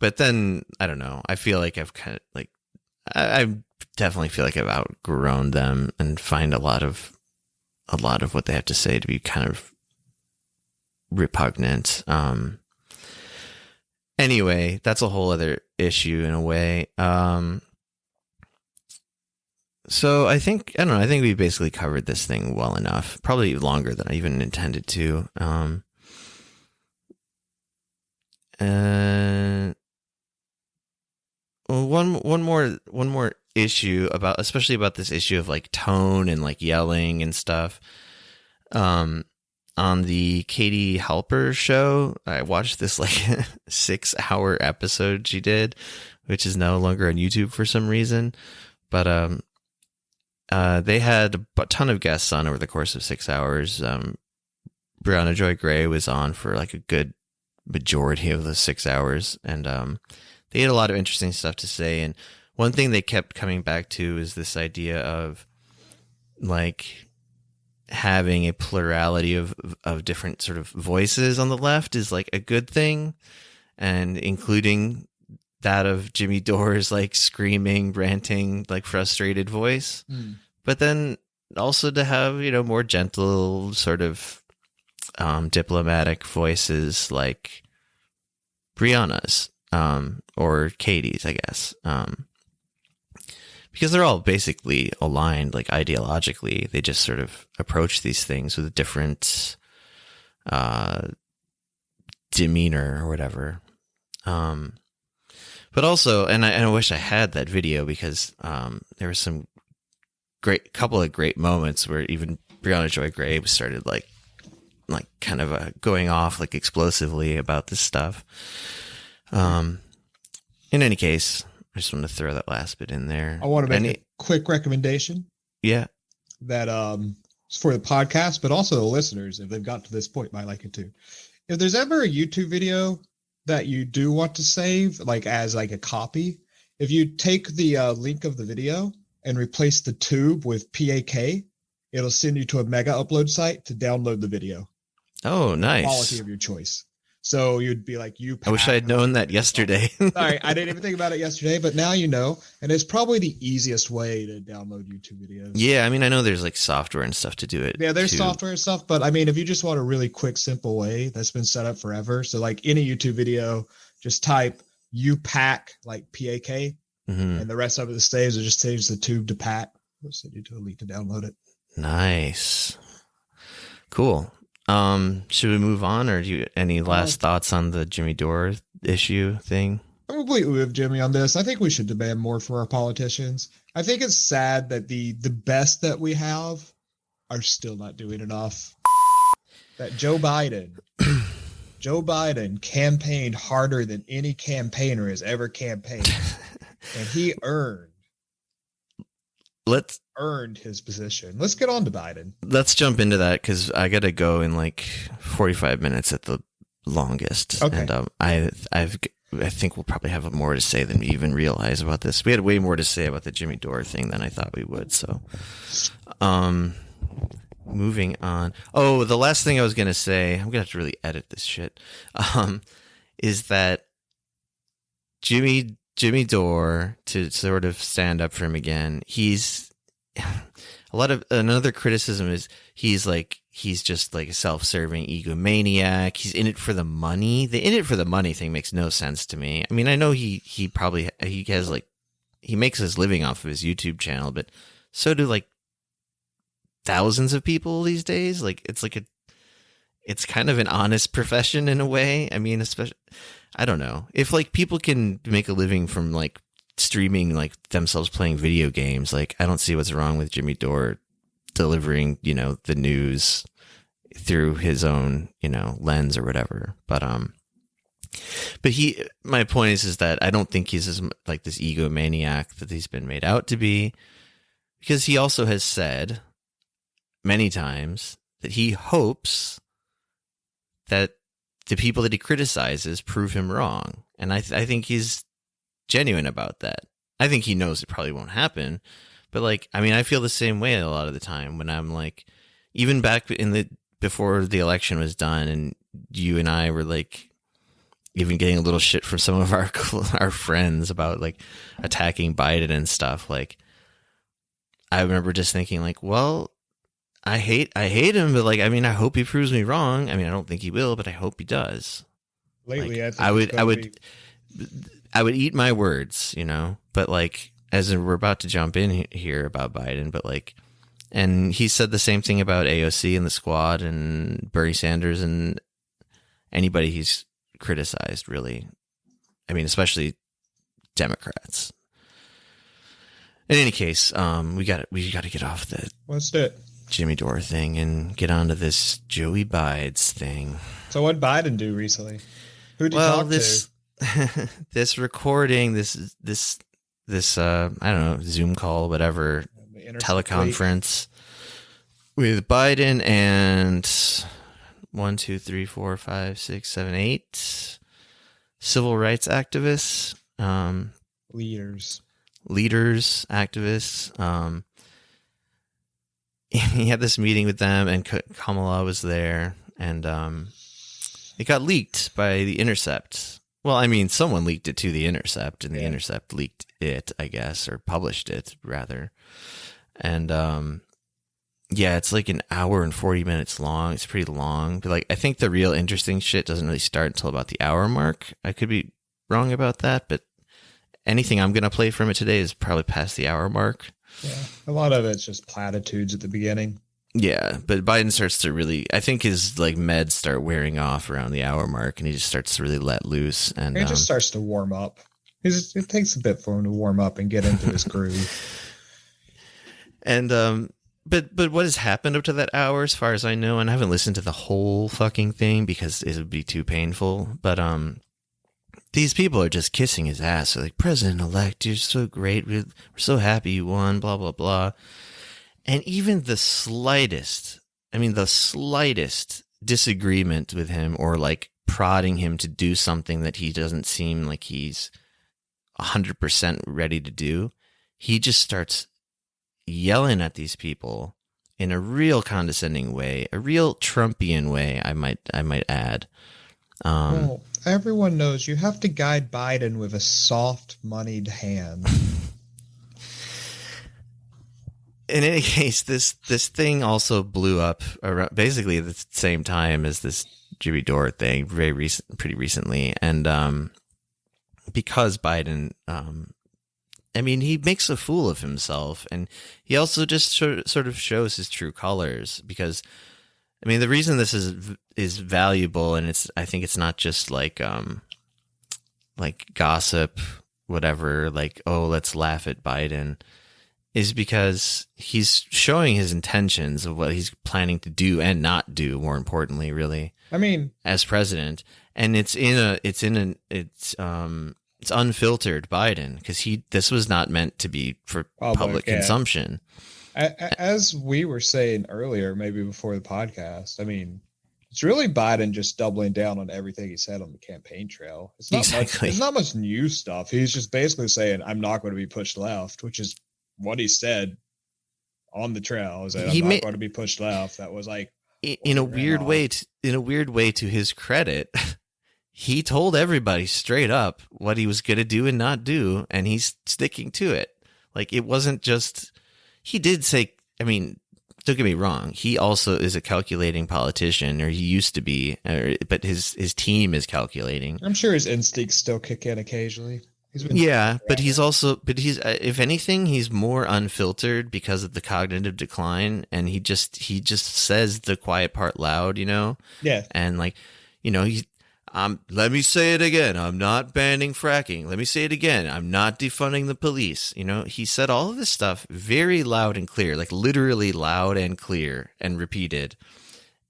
But then I don't know. I feel like I've kind of like I definitely feel like I've outgrown them and find a lot of what they have to say to be kind of repugnant. Anyway, that's a whole other issue in a way. So I think we basically covered this thing well enough, probably longer than I even intended to. Well, one more issue especially about this issue of like tone and like yelling and stuff. On the Katie Halper show, I watched this like 6-hour episode she did, which is no longer on YouTube for some reason. But they had a ton of guests on over the course of 6 hours. Brianna Joy Gray was on for like a good majority of the 6 hours, and they had a lot of interesting stuff to say. And one thing they kept coming back to is this idea of like having a plurality of different sort of voices on the left is like a good thing, and including that of Jimmy Dore's like screaming, ranting, like frustrated voice. But then also to have, more gentle sort of diplomatic voices like Brianna's or Katie's, I guess. Because they're all basically aligned, like ideologically. They just sort of approach these things with a different demeanor or whatever. But also, and I wish I had that video because there was some couple of great moments where even Brianna Joy Gray started like kind of going off like explosively about this stuff. In any case, I just want to throw that last bit in there. I want to make a quick recommendation. Yeah. That for the podcast, but also the listeners, if they've got to this point, might like it too. If there's ever a YouTube video that you do want to save, like as like a copy, if you take the link of the video and replace the tube with PAK, it'll send you to a mega upload site to download the video. Oh, nice. Quality of your choice. So you'd be like, I wish I had known that yesterday. Sorry, I didn't even think about it yesterday, but now you know. And it's probably the easiest way to download YouTube videos. Yeah, I mean, I know there's like software and stuff to do it. Yeah, there's software and stuff. But I mean, if you just want a really quick, simple way that's been set up forever. So like any YouTube video, just type UPAK, like PAK, and the rest of it stays. It just saves the tube to PAK. We'll send you to a link to download it. Nice. Cool. Should we move on, or do you any last thoughts on the Jimmy Dore issue thing? I'm completely with Jimmy on this. I think we should demand more for our politicians. I think it's sad that the best that we have are still not doing enough. That Joe Biden campaigned harder than any campaigner has ever campaigned, and he earned his position. Let's get on to Biden. Let's jump into that because I got to go in like 45 minutes at the longest. Okay. And I think we'll probably have more to say than we even realize about this. We had way more to say about the Jimmy Dore thing than I thought we would. So, moving on. Oh, the last thing I was going to say, I'm going to have to really edit this shit, is that Jimmy Dore, to sort of stand up for him again, another criticism is he's just like a self-serving egomaniac. He's in it for the money. The in it for the money thing makes no sense to me. I mean, I know he makes his living off of his YouTube channel, but so do like thousands of people these days. Like it's kind of an honest profession in a way. I mean, especially, I don't know, if like people can make a living from like streaming like themselves playing video games, like I don't see what's wrong with Jimmy Dore delivering, you know, the news through his own, you know, lens or whatever. But my point is that I don't think he's as like this egomaniac that he's been made out to be, because he also has said many times that he hopes that the people that he criticizes prove him wrong. And I think he's genuine about that. I think he knows it probably won't happen, but like, I mean, I feel the same way a lot of the time when I'm like, even back before the election was done and you and I were like, even getting a little shit from some of our friends about like attacking Biden and stuff. Like, I remember just thinking like, well, I hate him, but like, I mean, I hope he proves me wrong. I mean, I don't think he will, but I hope he does. Lately, like, I would eat my words, you know, but like, as we're about to jump in here about Biden, but like, and he said the same thing about AOC and the squad and Bernie Sanders and anybody he's criticized, really. I mean, especially Democrats. In any case, we got to get off the Jimmy Dore thing and get onto this Joey Bides thing. So what did Biden do recently? Who did he talk to? This recording, this I don't know, Zoom call, whatever, teleconference with Biden and 1, 2, 3, 4, 5, 6, 7, 8 civil rights activists, leaders, activists. He had this meeting with them, and Kamala was there, and it got leaked by The Intercept. Well, I mean, someone leaked it to The Intercept, and The Intercept leaked it, I guess, or published it, rather. And yeah, it's like an hour and 40 minutes long. It's pretty long. But like, I think the real interesting shit doesn't really start until about the hour mark. I could be wrong about that, but anything I'm going to play from it today is probably past the hour mark. Yeah, a lot of it's just platitudes at the beginning. Yeah, but Biden starts to really, I think his like meds start wearing off around the hour mark, and he just starts to really let loose. And he just starts to warm up. It takes a bit for him to warm up and get into his groove. And but what has happened up to that hour, as far as I know, and I haven't listened to the whole fucking thing because it would be too painful. But these people are just kissing his ass. They're like, President-elect, you're so great. We're so happy you won, blah, blah, blah. And even the slightest disagreement with him, or like prodding him to do something that he doesn't seem like he's 100% ready to do, he just starts yelling at these people in a real condescending way, a real Trumpian way, I might add. Well, everyone knows you have to guide Biden with a soft, moneyed hand. In any case, this thing also blew up around basically at the same time as this Jimmy Dore thing, pretty recently, and because Biden, I mean, he makes a fool of himself, and he also just sort of shows his true colors. Because, I mean, the reason this is valuable, and I think it's not just like gossip, whatever, like, oh, let's laugh at Biden, is because he's showing his intentions of what he's planning to do and not do, more importantly, really. I mean, as president. And it's unfiltered Biden, because this was not meant to be for public consumption. As we were saying earlier, maybe before the podcast, I mean, it's really Biden just doubling down on everything he said on the campaign trail. It's not much new stuff. He's just basically saying, I'm not going to be pushed left, which is what he said on the trail. Is that I'm not going to be pushed left. That was like, in a weird way, to his credit, he told everybody straight up what he was going to do and not do, and he's sticking to it. Like, it wasn't just, he did say, I mean, don't get me wrong, he also is a calculating politician, or he used to be, but his team is calculating. I'm sure his instincts still kick in occasionally. Yeah, but he's if anything, he's more unfiltered because of the cognitive decline, and he just says the quiet part loud, Yeah. And like, let me say it again. I'm not banning fracking. Let me say it again. I'm not defunding the police. He said all of this stuff very loud and clear, like literally loud and clear and repeated.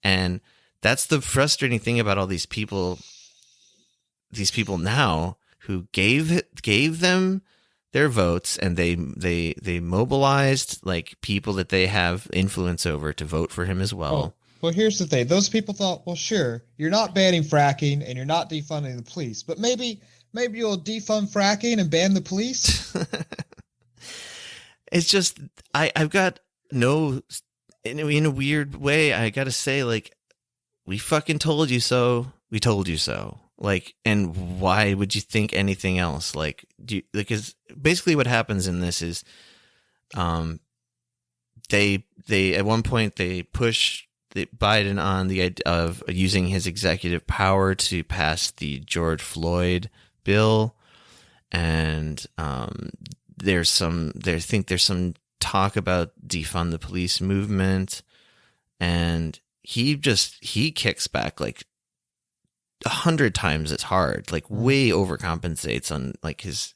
And that's the frustrating thing about all these people now who gave them their votes, and they mobilized like people that they have influence over to vote for him as well. Well, here's the thing. Those people thought, well, sure, you're not banning fracking and you're not defunding the police, but maybe you'll defund fracking and ban the police. It's just I've got no, in a weird way, I got to say, like, we fucking told you so. We told you so. Like, and why would you think anything else? Like, because basically what happens in this is, they at one point they push Biden on the idea of using his executive power to pass the George Floyd bill, and there's some talk about defund the police movement, and he kicks back like 100 times as hard, like way overcompensates on like his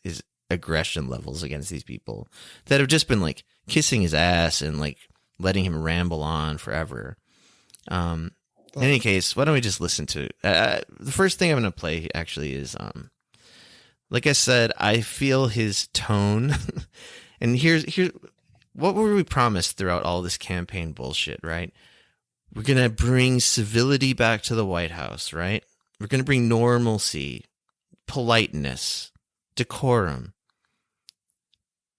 aggression levels against these people that have just been like kissing his ass and like letting him ramble on forever. In any case, why don't we just listen to the first thing I'm going to play actually is, like I said, I feel his tone and here's what were we promised throughout all this campaign bullshit, right? We're going to bring civility back to the White House, right? We're going to bring normalcy, politeness, decorum.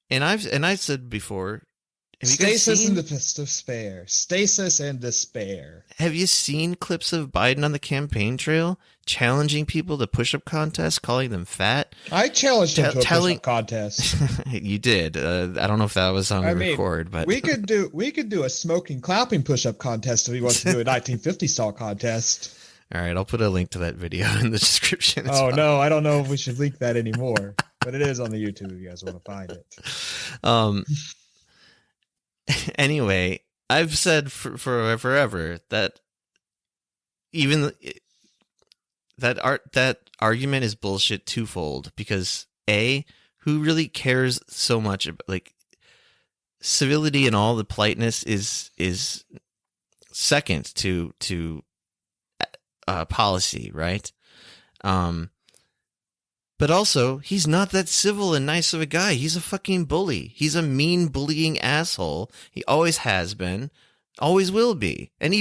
And I've said before, stasis and despair. Stasis and despair. Have you seen clips of Biden on the campaign trail challenging people to push-up contests, calling them fat? I challenged him to a push-up contest. You did. I don't know if that was on record, but we could do a smoking, clapping push-up contest if he wants to do a 1950 style contest. All right, I'll put a link to that video in the description. No, I don't know if we should link that anymore, but it is on the YouTube if you guys want to find it. Anyway, I've said for forever that even that argument is bullshit twofold, because A, who really cares so much about like civility and all the politeness is second to policy, right? But also, he's not that civil and nice of a guy. He's a fucking bully. He's a mean, bullying asshole. He always has been, always will be. And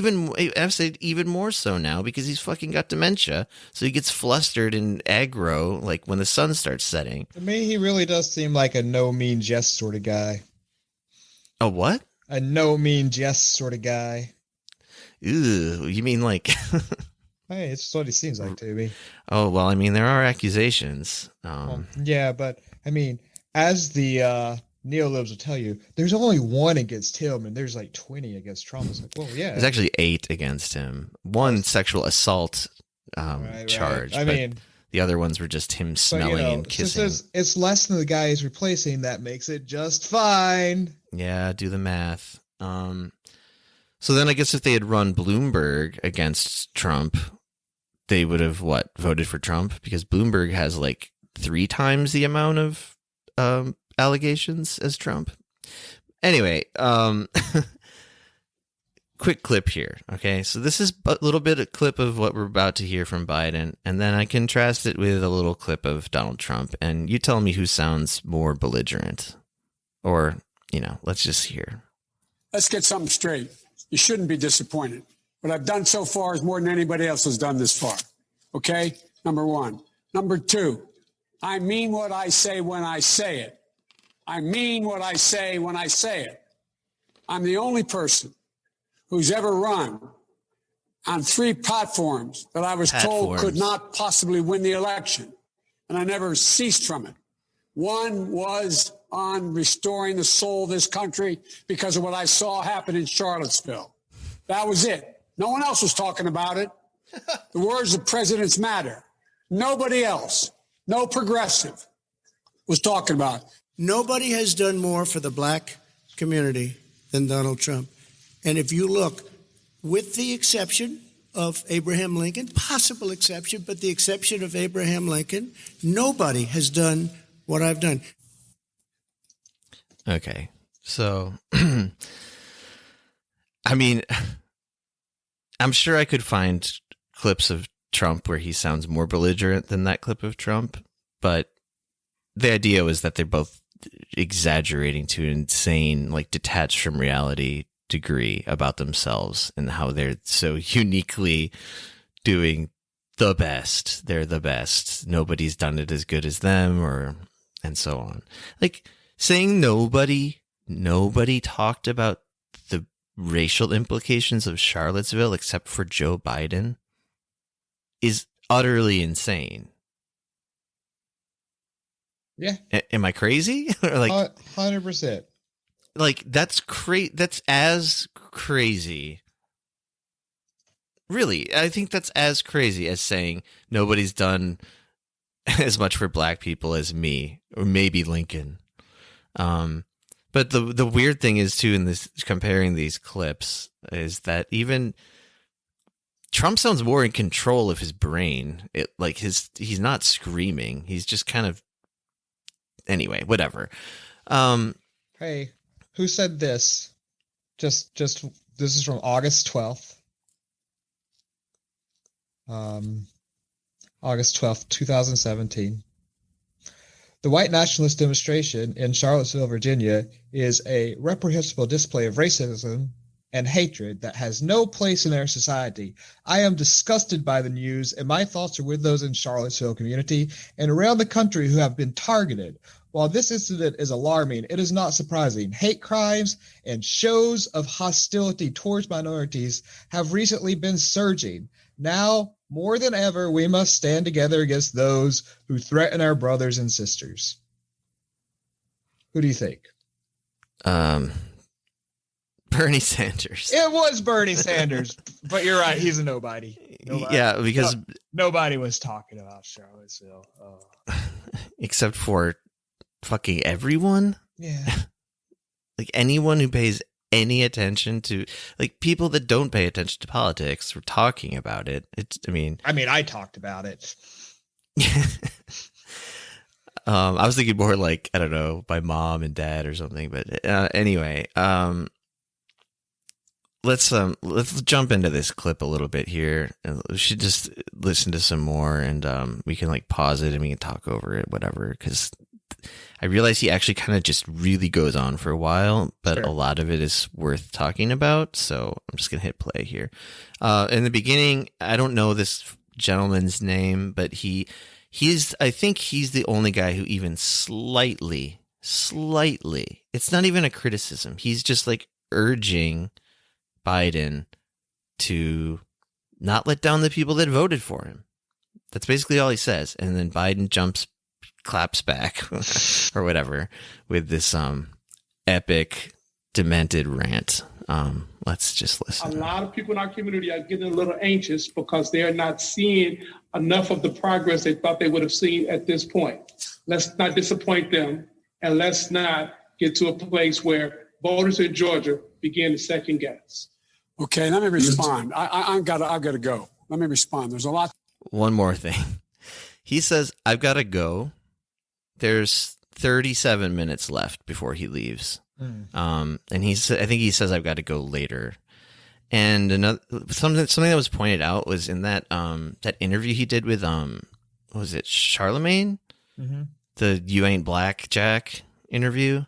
I've said even more so now because he's fucking got dementia. So he gets flustered and aggro like when the sun starts setting. To me, he really does seem like a no mean jest sort of guy. A what? A no mean jest sort of guy. Ooh, you mean like... Hey, it's what he seems like to me. Oh, well, I mean, there are accusations. Yeah, but, I mean, as the neolibs will tell you, there's only one against him, and there's like 20 against Trump. It's like, well, yeah. There's actually 8 against him. One sexual assault charge. I mean, the other ones were just him smelling and kissing. It's less than the guy he's replacing. That makes it just fine. Yeah, do the math. So then I guess if they had run Bloomberg against Trump, they would have, voted for Trump? Because Bloomberg has like 3 times the amount of allegations as Trump. Anyway, quick clip here. Okay, so this is a little bit of clip of what we're about to hear from Biden, and then I contrast it with a little clip of Donald Trump, and you tell me who sounds more belligerent. Or, let's just hear. Let's get something straight. You shouldn't be disappointed. What I've done so far is more than anybody else has done this far. Okay? Number 1. Number 2, I mean what I say when I say it. I mean what I say when I say it. I'm the only person who's ever run on 3 platforms that I was told could not possibly win the election. And I never ceased from it. One was on restoring the soul of this country because of what I saw happen in Charlottesville. That was it. No one else was talking about it. The words of presidents matter. Nobody else, no progressive, was talking about. Nobody has done more for the black community than Donald Trump. And if you look, with the exception of Abraham Lincoln, possible exception, but the exception of Abraham Lincoln, nobody has done what I've done. Okay. So, I mean, I'm sure I could find clips of Trump where he sounds more belligerent than that clip of Trump, but the idea was that they're both exaggerating to an insane, like detached from reality degree about themselves and how they're so uniquely doing the best. They're the best. Nobody's done it as good as them, and so on. Like saying nobody talked about the racial implications of Charlottesville except for Joe Biden is utterly insane. Yeah. Am I crazy? Or like 100%. Like that's that's as crazy. Really, I think that's as crazy as saying nobody's done as much for black people as me or maybe Lincoln. But the weird thing is too in this comparing these clips is that even Trump sounds more in control of his brain. He's not screaming. He's just kind of anyway, whatever. Hey, who said this? Just this is from August 12th. August 12th, 2017. The white nationalist demonstration in Charlottesville, Virginia is a reprehensible display of racism and hatred that has no place in our society. I am disgusted by the news, and my thoughts are with those in Charlottesville community and around the country who have been targeted. While this incident is alarming, it is not surprising. Hate crimes and shows of hostility towards minorities have recently been surging. Now, more than ever, we must stand together against those who threaten our brothers and sisters. Who do you think? Bernie Sanders. It was Bernie Sanders, but you're right. He's a nobody. Yeah, because nobody was talking about Charlottesville. Oh. Except for fucking everyone. Yeah. Like anyone who pays any attention to, like, people that don't pay attention to politics were talking about it. I talked about it. I was thinking more like, I don't know, my mom and dad or something, but anyway, let's jump into this clip a little bit here. We should just listen to some more, and we can like pause it and we can talk over it, whatever, because I realize he actually kind of just really goes on for a while, but Sure. A lot of it is worth talking about. So I'm just going to hit play here. In the beginning, I don't know this gentleman's name, but I think he's the only guy who even slightly, it's not even a criticism. He's just like urging Biden to not let down the people that voted for him. That's basically all he says. And then Biden claps back or whatever with this epic demented rant. Let's just listen. A lot of people in our community are getting a little anxious because they are not seeing enough of the progress they thought they would have seen at this point. Let's not disappoint them, and let's not get to a place where voters in Georgia begin to second guess. Okay, let me respond. I've got to go. Let me respond. There's a lot. One more thing. He says, I've got to go. There's 37 minutes left before he leaves. And I think he says I've got to go later. And something that was pointed out was in that that interview he did with what was it, Charlemagne? Mm-hmm. The "You Ain't Black Jack" interview.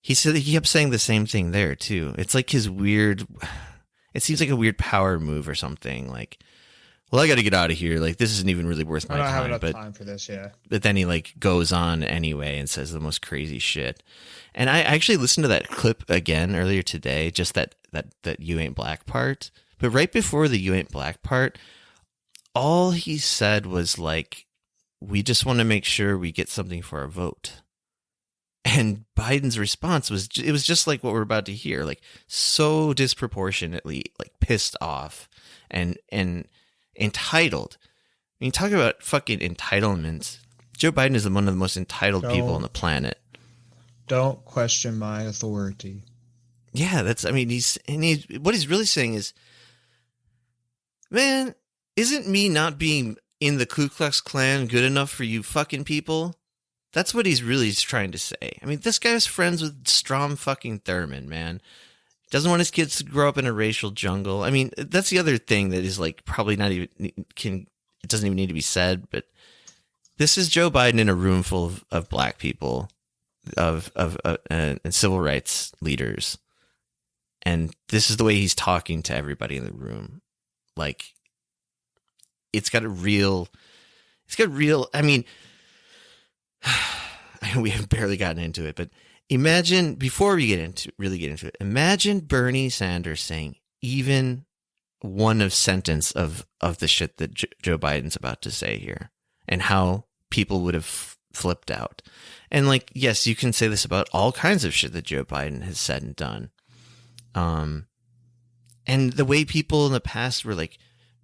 He said he kept saying the same thing there too. It's like his weird. It seems like a weird power move or something. Like, well, I got to get out of here. Like, this isn't even really worth my I don't have time. enough But time for this. Yeah. But then he like goes on anyway and says the most crazy shit. And I actually listened to that clip again earlier today, just that "You Ain't Black" part. But right before the "You Ain't Black" part, all he said was like, we just want to make sure we get something for our vote. And Biden's response was, it was just like what we're about to hear, like so disproportionately like pissed off and entitled. I mean, talk about fucking entitlement. Joe Biden is one of the most entitled people on the planet. Don't question my authority. Yeah, what he's really saying is, man, isn't me not being in the Ku Klux Klan good enough for you fucking people? That's what he's really trying to say. I mean, this guy's friends with Strom fucking Thurmond, man. Doesn't want his kids to grow up in a racial jungle. I mean, that's the other thing that is like probably not even it doesn't even need to be said, but this is Joe Biden in a room full of black people, and civil rights leaders. And this is the way he's talking to everybody in the room. Like, it's got real, I mean, we have barely gotten into it, but imagine, before we really get into it, imagine Bernie Sanders saying even one sentence of the shit that Joe Biden's about to say here, and how people would have flipped out. And like, yes, you can say this about all kinds of shit that Joe Biden has said and done. And the way people in the past were like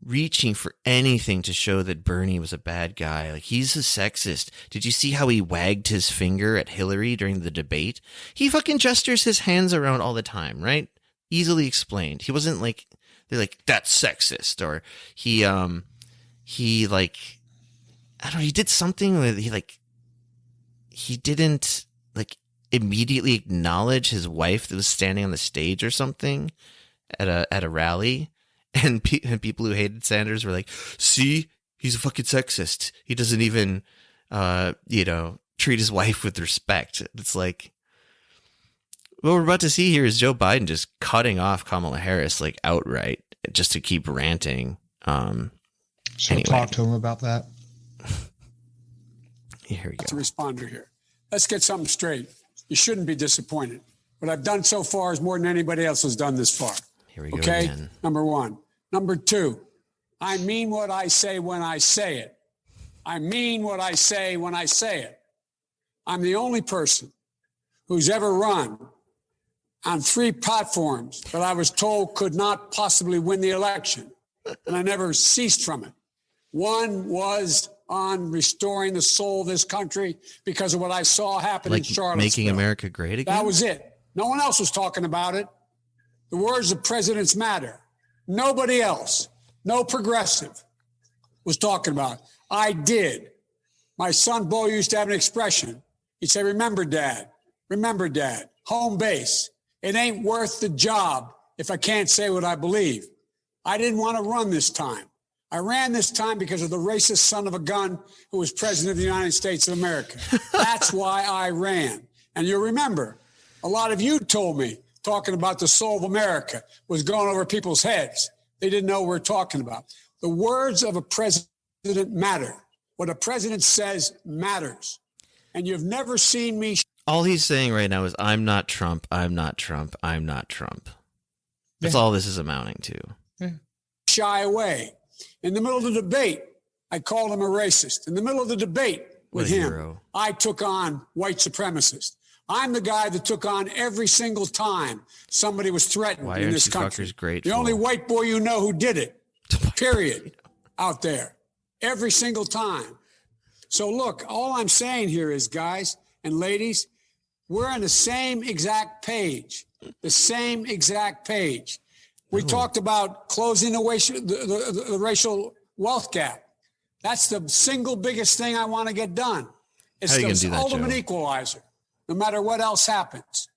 reaching for anything to show that Bernie was a bad guy. Like, he's a sexist. Did you see how he wagged his finger at Hillary during the debate? He fucking gestures his hands around all the time, right? Easily explained. He wasn't like, they're like, that's sexist. Or he like, I don't know, he did something where he didn't like immediately acknowledge his wife that was standing on the stage or something at a rally. And people who hated Sanders were like, see, he's a fucking sexist. He doesn't even, treat his wife with respect. It's like, what we're about to see here is Joe Biden just cutting off Kamala Harris, like, outright, just to keep ranting. So anyway. Talk to him about that. Here we go. That's a responder here. Let's get something straight. You shouldn't be disappointed. What I've done so far is more than anybody else has done this far. Here we go. Okay, again. Number one. Number two, I mean what I say when I say it. I mean what I say when I say it. I'm the only person who's ever run on 3 platforms that I was told could not possibly win the election, and I never ceased from it. One was on restoring the soul of this country because of what I saw happen in Charlottesville. Making America great again? That was it. No one else was talking about it. The words of presidents matter. Nobody else, no progressive, was talking about it. I did. My son Bo used to have an expression. He'd say, remember, Dad, home base. It ain't worth the job if I can't say what I believe. I didn't want to run this time. I ran this time because of the racist son of a gun who was president of the United States of America. That's why I ran. And you'll remember, a lot of you told me, talking about the soul of America was going over people's heads. They didn't know what we're talking about. The words of a president matter. What a president says matters. And you've never seen me. All he's saying right now is, I'm not Trump. I'm not Trump. I'm not Trump. That's all this is amounting to. Shy away. In the middle of the debate, I called him a racist. In the middle of the debate with him, hero. I took on white supremacists. I'm the guy that took on every single time somebody was threatened in this country. The only white boy you know who did it, period, out there, every single time. So look, all I'm saying here is, guys and ladies, we're on the same exact page, We talked about closing the racial wealth gap. That's the single biggest thing I want to get done. It's the ultimate equalizer. No matter what else happens,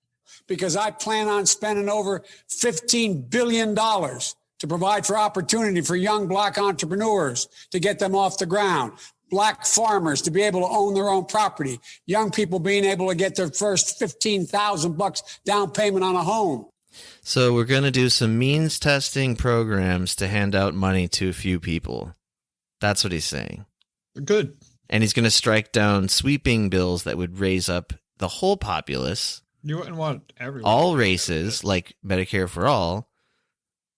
because I plan on spending over $15 billion to provide for opportunity for young black entrepreneurs to get them off the ground, black farmers to be able to own their own property, young people being able to get their first $15,000 down payment on a home. So we're going to do some means testing programs to hand out money to a few people. That's what he's saying. Good. And he's going to strike down sweeping bills that would raise up the whole populace. You wouldn't want everyone. All races, like Medicare for all,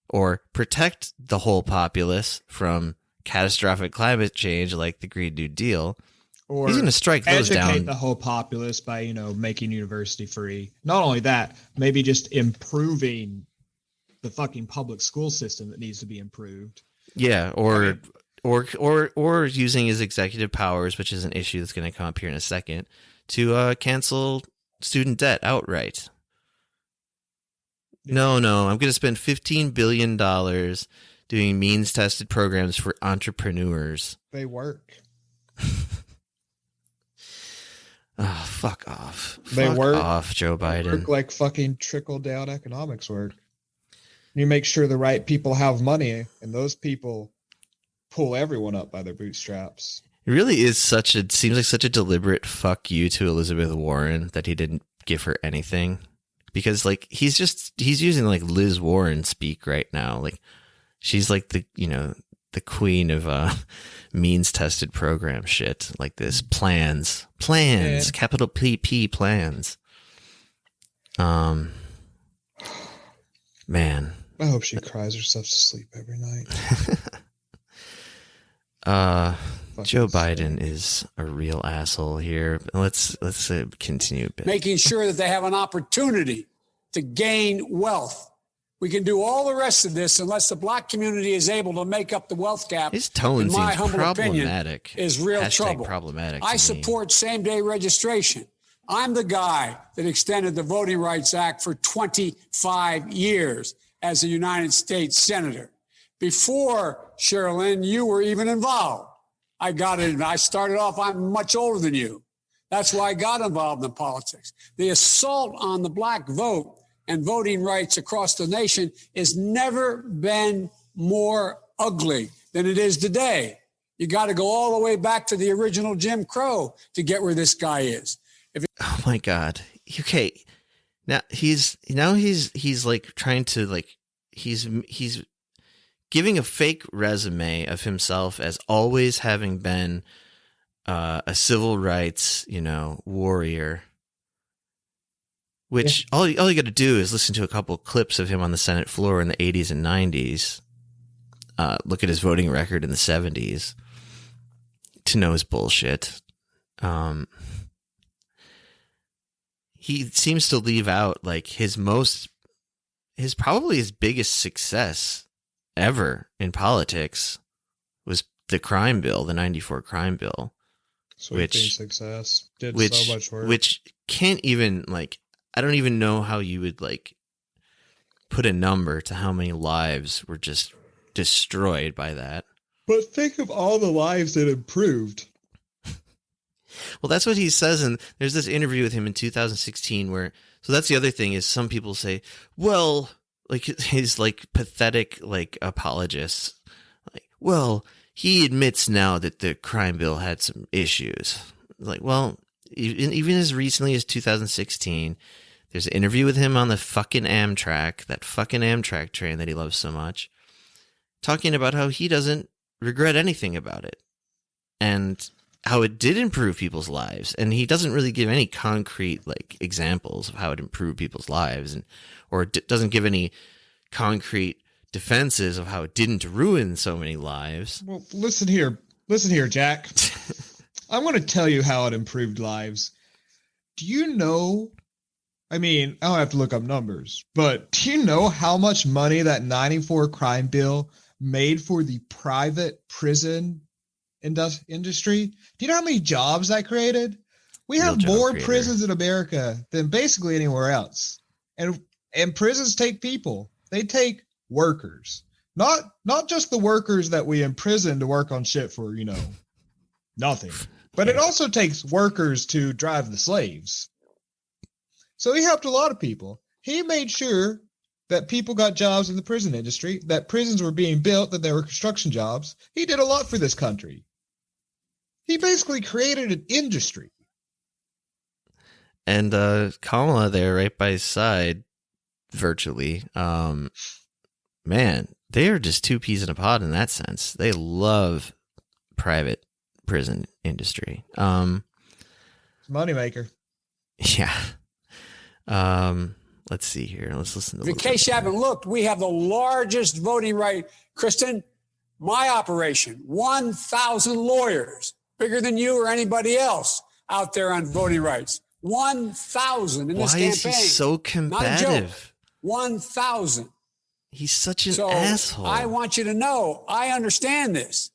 or protect the whole populace from catastrophic climate change like the Green New Deal. Or he's going to strike those down. Educate the whole populace by, making university free. Not only that, maybe just improving the fucking public school system that needs to be improved. Yeah, or or using his executive powers, which is an issue that's going to come up here in a second, to cancel student debt outright. No, I'm going to spend $15 billion doing means-tested programs for entrepreneurs. They work. Oh, fuck off. They fuck work off, Joe Biden. Work like fucking trickle-down economics work. You make sure the right people have money, and those people pull everyone up by their bootstraps. It really is seems like such a deliberate fuck you to Elizabeth Warren that he didn't give her anything. Because like he's using like Liz Warren speak right now. Like she's like the queen of means tested program shit like this. Plans, yeah. Capital PP plans. Man. I hope she cries herself to sleep every night. Joe Biden is a real asshole here. Let's continue a bit. Making sure that they have an opportunity to gain wealth. We can do all the rest of this unless the black community is able to make up the wealth gap. His tone in my seems humble problematic. Opinion, is real Hashtag trouble. Problematic. I support same-day registration. I'm the guy that extended the Voting Rights Act for 25 years as a United States Senator. Before, Sherilyn, you were even involved. I got it. I started off, I'm much older than you. That's why I got involved in politics. The assault on the black vote and voting rights across the nation has never been more ugly than it is today. You got to go all the way back to the original Jim Crow to get where this guy is. Oh my God. Okay. Now he's like trying to like, he's giving a fake resume of himself as always having been a civil rights, warrior. Which all you got to do is listen to a couple clips of him on the Senate floor in the 80s and 90s. Look at his voting record in the 70s to know his bullshit. He seems to leave out like his biggest success ever in politics was the crime bill, the 94 crime bill. Sweeping success. Did so much work. Which can't even like, I don't even know how you would like put a number to how many lives were just destroyed by that. But think of all the lives that improved. Well, that's what he says. And there's this interview with him in 2016 where, so that's the other thing is some people say, well, like his like pathetic, like apologists, like, well, he admits now that the crime bill had some issues. Like, well, even as recently as 2016, there's an interview with him on the fucking Amtrak, that fucking Amtrak train that he loves so much, talking about how he doesn't regret anything about it and how it did improve people's lives. And he doesn't really give any concrete like examples of how it improved people's lives or doesn't give any concrete defenses of how it didn't ruin so many lives. Well, listen here, Jack. I'm going to tell you how it improved lives. Do you know, I mean, I don't have to look up numbers, but do you know how much money that 94 crime bill made for the private prison industry? Do you know how many jobs that created? We have more prisons in America than basically anywhere else. And prisons take people. They take workers. Not just the workers that we imprison to work on shit for, nothing. But it also takes workers to drive the slaves. So he helped a lot of people. He made sure that people got jobs in the prison industry, that prisons were being built, that there were construction jobs. He did a lot for this country. He basically created an industry. And Kamala there right by his side, virtually. Man, they are just two peas in a pod in that sense. They love private prison industry. Moneymaker. Yeah. Let's see here. Let's listen to in case you haven't looked, we have the largest voting right. Kristen, my operation, 1,000 lawyers, bigger than you or anybody else out there on voting rights. 1,000 in this campaign. Why is he so combative? Not a joke. 1,000. He's such an asshole. I want you to know, I understand this.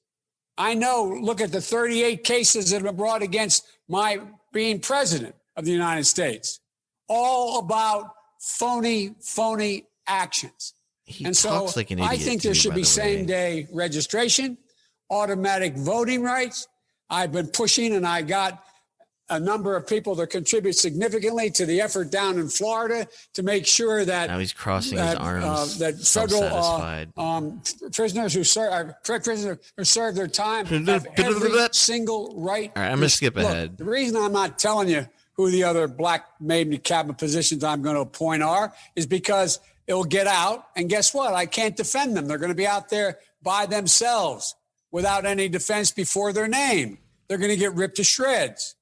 I know, look at the 38 cases that have been brought against my being president of the United States. All about phony actions. He talks like an idiot, I think there should be same-day registration, automatic voting rights. I've been pushing, and I got a number of people that contribute significantly to the effort down in Florida to make sure that now he's crossing his arms, that federal prisoners who serve their time have every single right. All right, I'm going to skip ahead. The reason I'm not telling you who the other black made cabinet positions I'm going to appoint are is because it'll get out, and guess what? I can't defend them. They're going to be out there by themselves without any defense before their name. They're going to get ripped to shreds.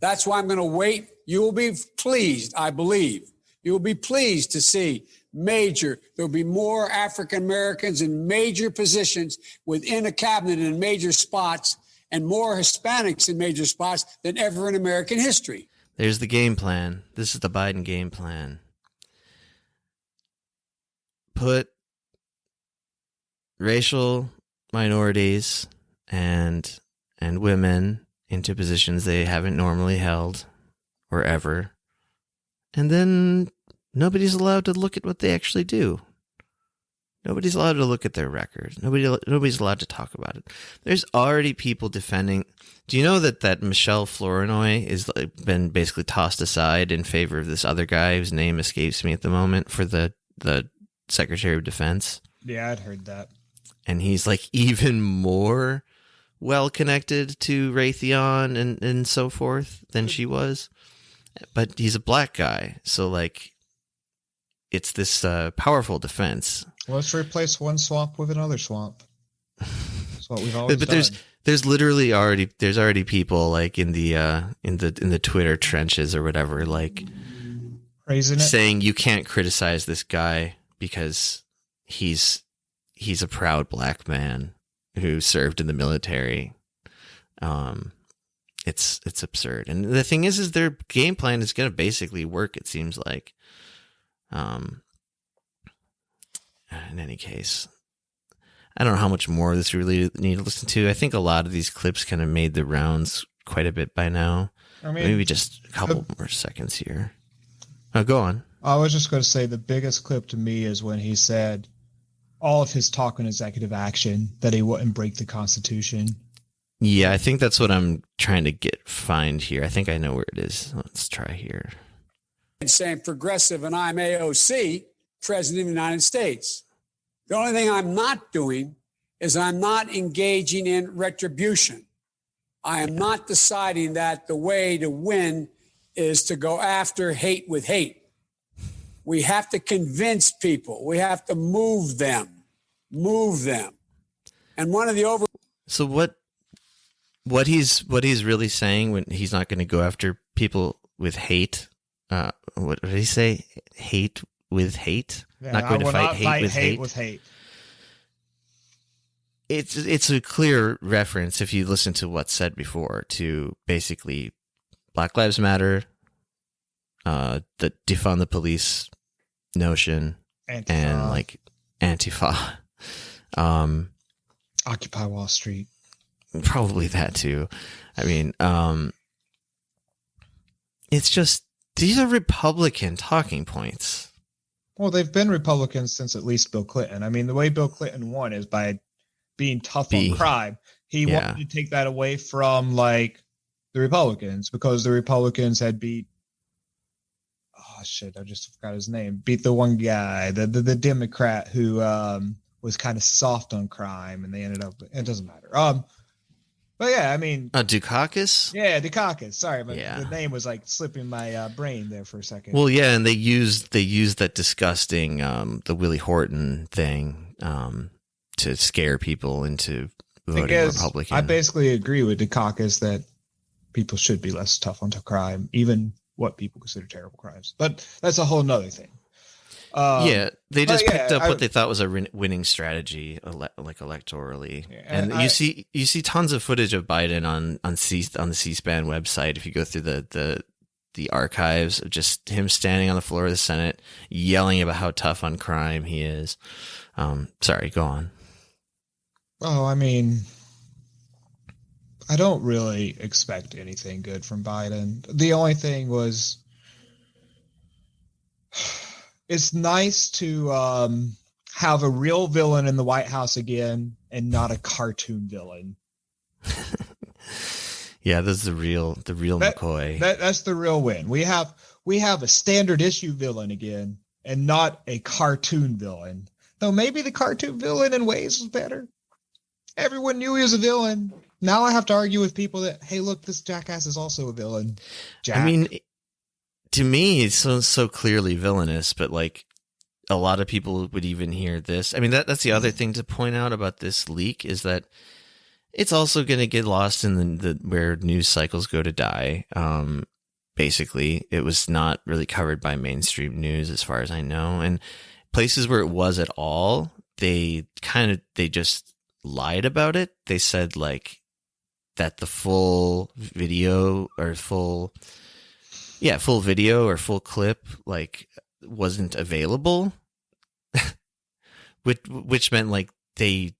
That's why I'm going to wait. You will be pleased, I believe. You will be pleased to see there'll be more African Americans in major positions within a cabinet in major spots and more Hispanics in major spots than ever in American history. There's the game plan. This is the Biden game plan. Put racial minorities and women into positions they haven't normally held or ever. And then nobody's allowed to look at what they actually do. Nobody's allowed to look at their record. Nobody's allowed to talk about it. There's already people defending. Do you know that Michelle Flournoy is been basically tossed aside in favor of this other guy whose name escapes me at the moment for the Secretary of Defense? Yeah, I'd heard that. And he's like even more well connected to Raytheon and so forth than she was. But he's a black guy, so like it's this powerful defense. Well, let's replace one swamp with another swamp. That's what we've always but done. There's literally already people like in the Twitter trenches or whatever, like praising it, saying you can't criticize this guy because he's a proud black man who served in the military. It's absurd. And the thing is their game plan is going to basically work, it seems like. In any case, I don't know how much more of this we really need to listen to. I think a lot of these clips kind of made the rounds quite a bit by now. I mean, maybe just a couple more seconds here. Oh, go on. I was just going to say the biggest clip to me is when he said all of his talk on executive action, that he wouldn't break the Constitution. Yeah, I think that's what I'm trying to find here. I think I know where it is. Let's try here. Saying progressive and I'm AOC, President of the United States. The only thing I'm not doing is I'm not engaging in retribution. I am not deciding that the way to win is to go after hate with hate. We have to convince people. We have to move them. And one of the So what he's really saying when he's not going to go after people with hate, what did he say? Hate with hate? Yeah, not going to fight hate hate with hate. It's a clear reference, if you listen to what's said before, to basically Black Lives Matter, the defund the police notion, Antifa. And like Antifa. Occupy Wall Street. Probably that too. I mean, it's just, these are Republican talking points. Well, they've been Republicans since at least Bill Clinton. I mean, the way Bill Clinton won is by being tough on crime. He wanted to take that away from like the Republicans because the Republicans had beat, I just forgot his name. Beat the one guy, the Democrat who was kind of soft on crime, and they ended up. It doesn't matter. But yeah, I mean, Dukakis. Yeah, Dukakis. Sorry, but the name was like slipping my brain there for a second. Well, yeah, and they used that disgusting the Willie Horton thing to scare people into voting Republican. I basically agree with Dukakis that people should be less tough on crime, even what people consider terrible crimes. But that's a whole nother thing. They just picked up what they thought was a winning strategy, like electorally. Yeah, and you see tons of footage of Biden on the C-SPAN website. If you go through the archives of just him standing on the floor of the Senate, yelling about how tough on crime he is. Sorry, go on. Oh, I mean, I don't really expect anything good from Biden. The only thing was, it's nice to have a real villain in the White House again and not a cartoon villain. Yeah, this is the real McCoy. That's the real win. We have a standard issue villain again and not a cartoon villain. Though maybe the cartoon villain in ways was better. Everyone knew he was a villain. Now I have to argue with people that, hey, look, this jackass is also a villain. Jack. I mean, to me, it's so clearly villainous, but like a lot of people would even hear this. I mean, that's the other thing to point out about this leak is that it's also going to get lost in the where news cycles go to die. Basically, it was not really covered by mainstream news as far as I know. And places where it was at all, they just lied about it. They said like that the full video or full video or full clip like wasn't available, which meant like they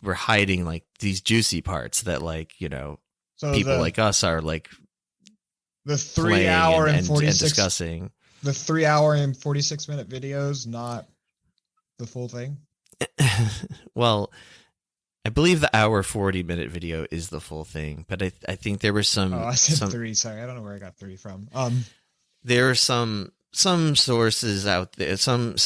were hiding like these juicy parts that like, you know, so people like us are like the 3 hour and 46 and discussing the 3 hour and 46 minute videos, not the full thing. Well, I believe the hour 40-minute video is the full thing, but I think there were some. Oh, I said 3. Sorry, I don't know where I got 3 from. There are some sources out there. Some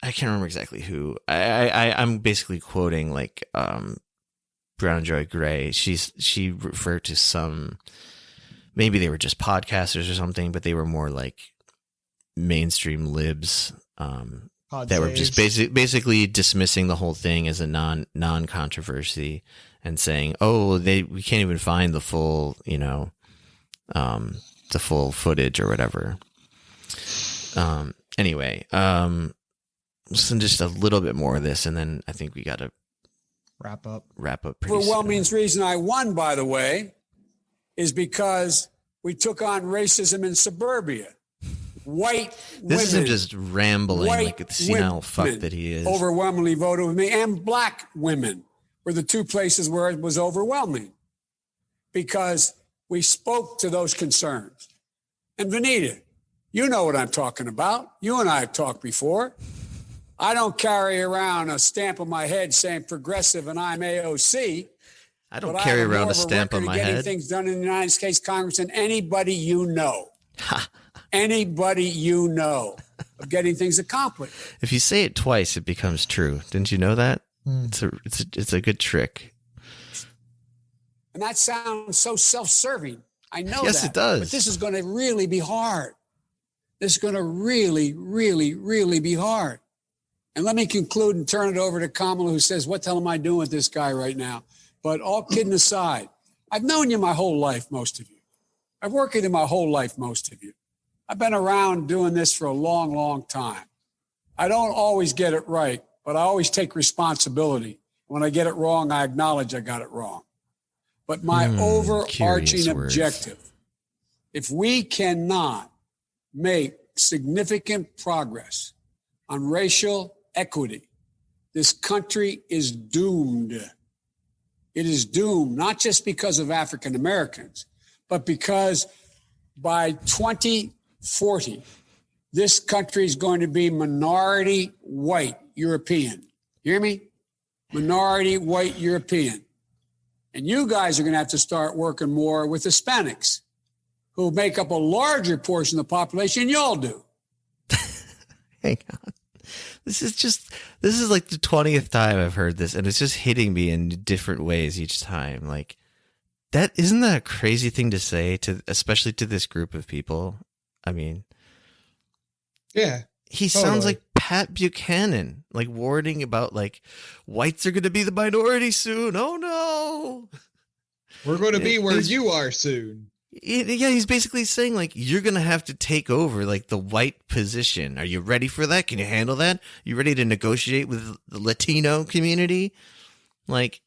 I can't remember exactly who. I'm basically quoting like Brown Joy Gray. She referred to some. Maybe they were just podcasters or something, but they were more like mainstream libs. That were just basically dismissing the whole thing as a non-controversy and saying, "Oh, we can't even find the full, you know, the full footage or whatever." Anyway, so just a little bit more of this, and then I think we got to wrap up. Overwhelming reason I won, by the way, is because we took on racism in suburbia. White women. This isn't just rambling like the senile fuck that he is. Overwhelmingly voted with me, and black women were the two places where it was overwhelming because we spoke to those concerns. And Vanita, you know what I'm talking about. You and I have talked before. I don't carry around a stamp on my head saying progressive and I'm AOC. I don't carry around a stamp on my head. Getting things done in the United States Congress than anybody you know. Anybody you know of getting things accomplished. If you say it twice, it becomes true. Didn't you know that? It's a good trick. And that sounds so self-serving. I know yes, that. It does. But this is going to really be hard. This is going to really, really, really be hard. And let me conclude and turn it over to Kamala, who says, what the hell am I doing with this guy right now? But all kidding aside, I've known you my whole life, most of you. I've worked with you my whole life, most of you. I've been around doing this for a long, long time. I don't always get it right, but I always take responsibility. When I get it wrong, I acknowledge I got it wrong. But my overarching objective, if we cannot make significant progress on racial equity, this country is doomed. It is doomed, not just because of African Americans, but because by 2040, this country is going to be minority white European. Hear me? Minority white European. And you guys are going to have to start working more with Hispanics, who make up a larger portion of the population than y'all do. Hang on. This is like the 20th time I've heard this, and it's just hitting me in different ways each time. Like, isn't that a crazy thing to say especially to this group of people? I mean, yeah, he sounds like Pat Buchanan, like warning about like whites are going to be the minority soon. Oh no, we're going to be where you are soon. Yeah, he's basically saying like you're going to have to take over like the white position. Are you ready for that? Can you handle that? You ready to negotiate with the Latino community? Like,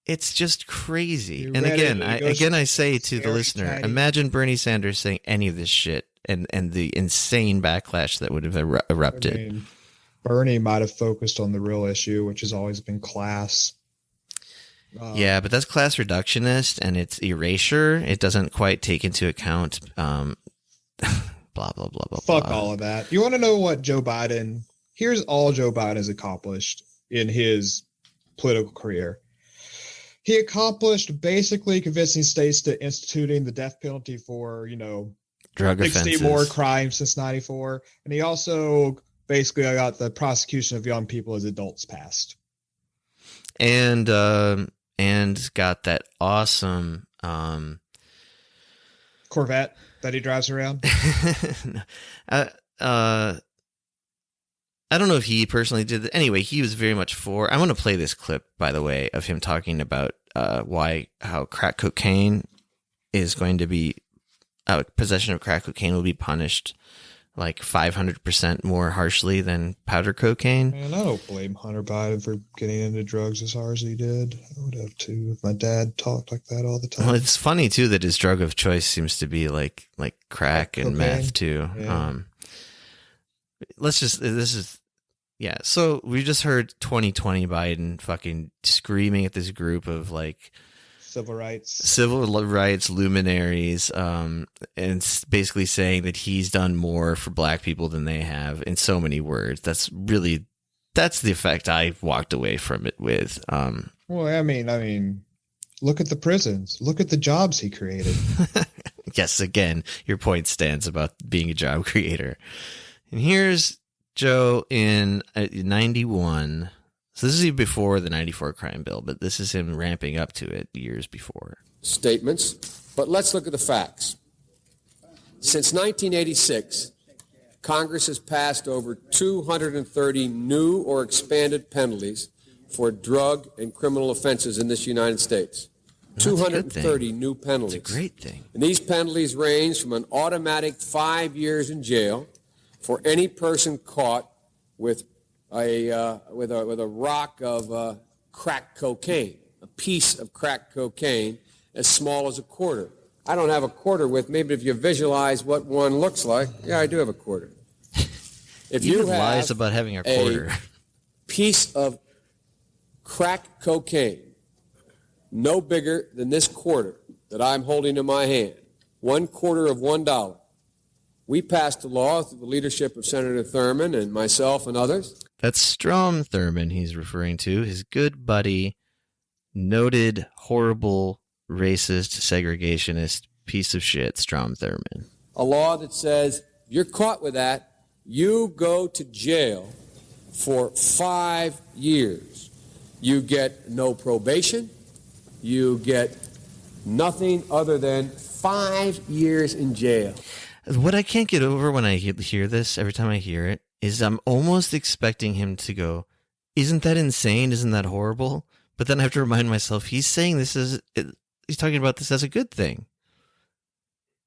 it's just crazy. And again, I say to the listener, imagine Bernie Sanders saying any of this shit and the insane backlash that would have erupted. I mean, Bernie might have focused on the real issue, which has always been class. Yeah, but that's class reductionist and it's erasure. It doesn't quite take into account blah, blah, blah, blah, Fuck blah. all of that. You want to know what Joe Biden, here's all Joe Biden has accomplished in his political career. He accomplished basically convincing states to instituting the death penalty for, Drug 60 offenses. more crimes since 94. And he also basically got the prosecution of young people as adults passed. And got that awesome Corvette that he drives around. I don't know if he personally did it. Anyway, he was very much for. I want to play this clip, by the way, of him talking about how crack cocaine is going to be possession of crack cocaine will be punished like 500% more harshly than powder cocaine. Man, I don't blame Hunter Biden for getting into drugs as hard as he did. I would have too if my dad talked like that all the time. Well, it's funny too that his drug of choice seems to be like crack and meth too. Yeah. So we just heard 2020 Biden fucking screaming at this group of like civil rights luminaries, and basically saying that he's done more for black people than they have in so many words. That's the effect I walked away from it with. Well, I mean, look at the prisons. Look at the jobs he created. Yes, again, your point stands about being a job creator. And here's Joe in 91. So this is before the 94 crime bill, but this is him ramping up to it years before. Statements, but let's look at the facts. Since 1986, Congress has passed over 230 new or expanded penalties for drug and criminal offenses in this United States. 230 new penalties. It's a great thing. And these penalties range from an automatic 5 years in jail for any person caught with a rock of crack cocaine, a piece of crack cocaine as small as a quarter. I don't have a quarter with me, but if you visualize what one looks like, yeah, I do have a quarter. If you have lies about having a quarter, piece of crack cocaine, no bigger than this quarter that I'm holding in my hand, 1/4 of $1. We passed a law through the leadership of Senator Thurmond and myself and others. That's Strom Thurmond he's referring to, his good buddy, noted horrible racist segregationist piece of shit, Strom Thurmond. A law that says if you're caught with that, you go to jail for 5 years. You get no probation. You get nothing other than 5 years in jail. What I can't get over when I hear this, every time I hear it, is I'm almost expecting him to go, isn't that insane? Isn't that horrible? But then I have to remind myself, he's talking about this as a good thing.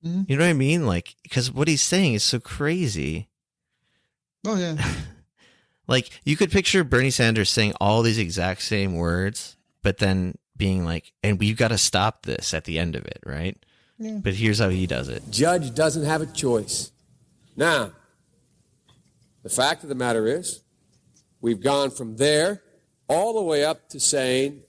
Mm-hmm. You know what I mean? Like, because what he's saying is so crazy. Oh, yeah. Like, you could picture Bernie Sanders saying all these exact same words, but then being like, and we've got to stop this at the end of it, right? Yeah. But here's how he does it. Judge doesn't have a choice. Now, the fact of the matter is, we've gone from there all the way up to saying,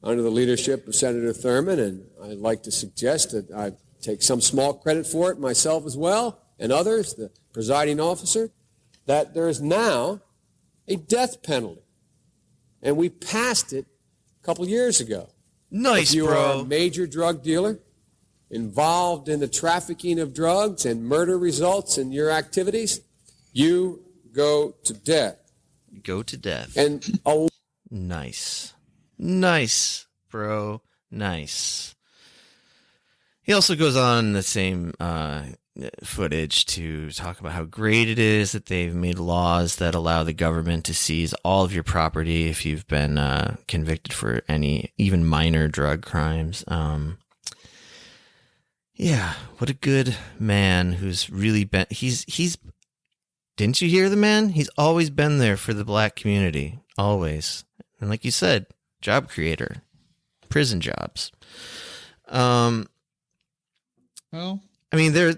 under the leadership of Senator Thurmond, and I'd like to suggest that I take some small credit for it myself as well, and others, the presiding officer, that there is now a death penalty. And we passed it a couple years ago. Nice, if you bro. are a major drug dealer, involved in the trafficking of drugs and murder results in your activities, you go to death. Go to death. And nice, bro. Nice. He also goes on the same footage to talk about how great it is that they've made laws that allow the government to seize all of your property if you've been convicted for any even minor drug crimes. Yeah, what a good man who's really been. He's. Didn't you hear the man? He's always been there for the black community, always. And like you said, job creator, prison jobs. Well, I mean, there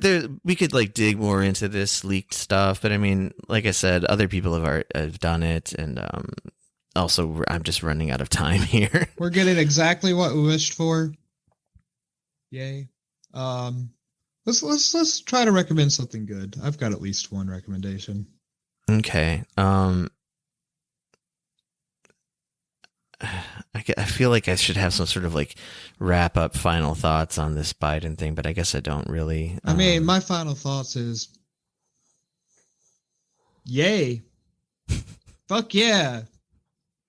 we could like dig more into this leaked stuff, but I mean, like I said, other people have done it, and also, I'm just running out of time here. We're getting exactly what we wished for. Yay. Let's try to recommend something good. I've got at least one recommendation. Okay. I feel like I should have some sort of like wrap up final thoughts on this Biden thing, but I guess I don't really. I mean, my final thoughts is, yay. Fuck yeah.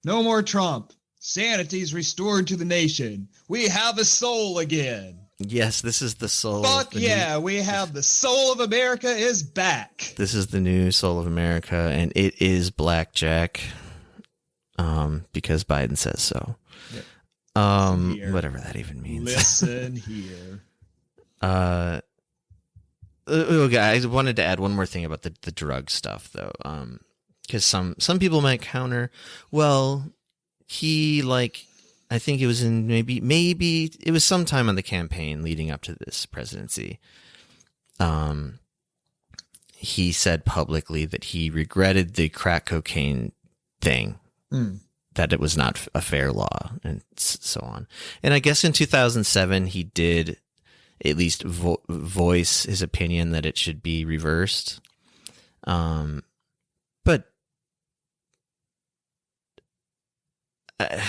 No more Trump. Sanity's restored to the nation. We have a soul again. Yes, this is the soul. Fuck yeah, we have the soul of America is back. This is the new soul of America, and it is blackjack. Because Biden says so. Yep. Whatever that even means. Listen here. Okay, I wanted to add one more thing about the drug stuff, though. Because some people might counter, well, I think it was in maybe it was sometime on the campaign leading up to this presidency. He said publicly that he regretted the crack cocaine thing. That it was not a fair law and so on. And I guess in 2007, he did at least voice his opinion that it should be reversed. But kind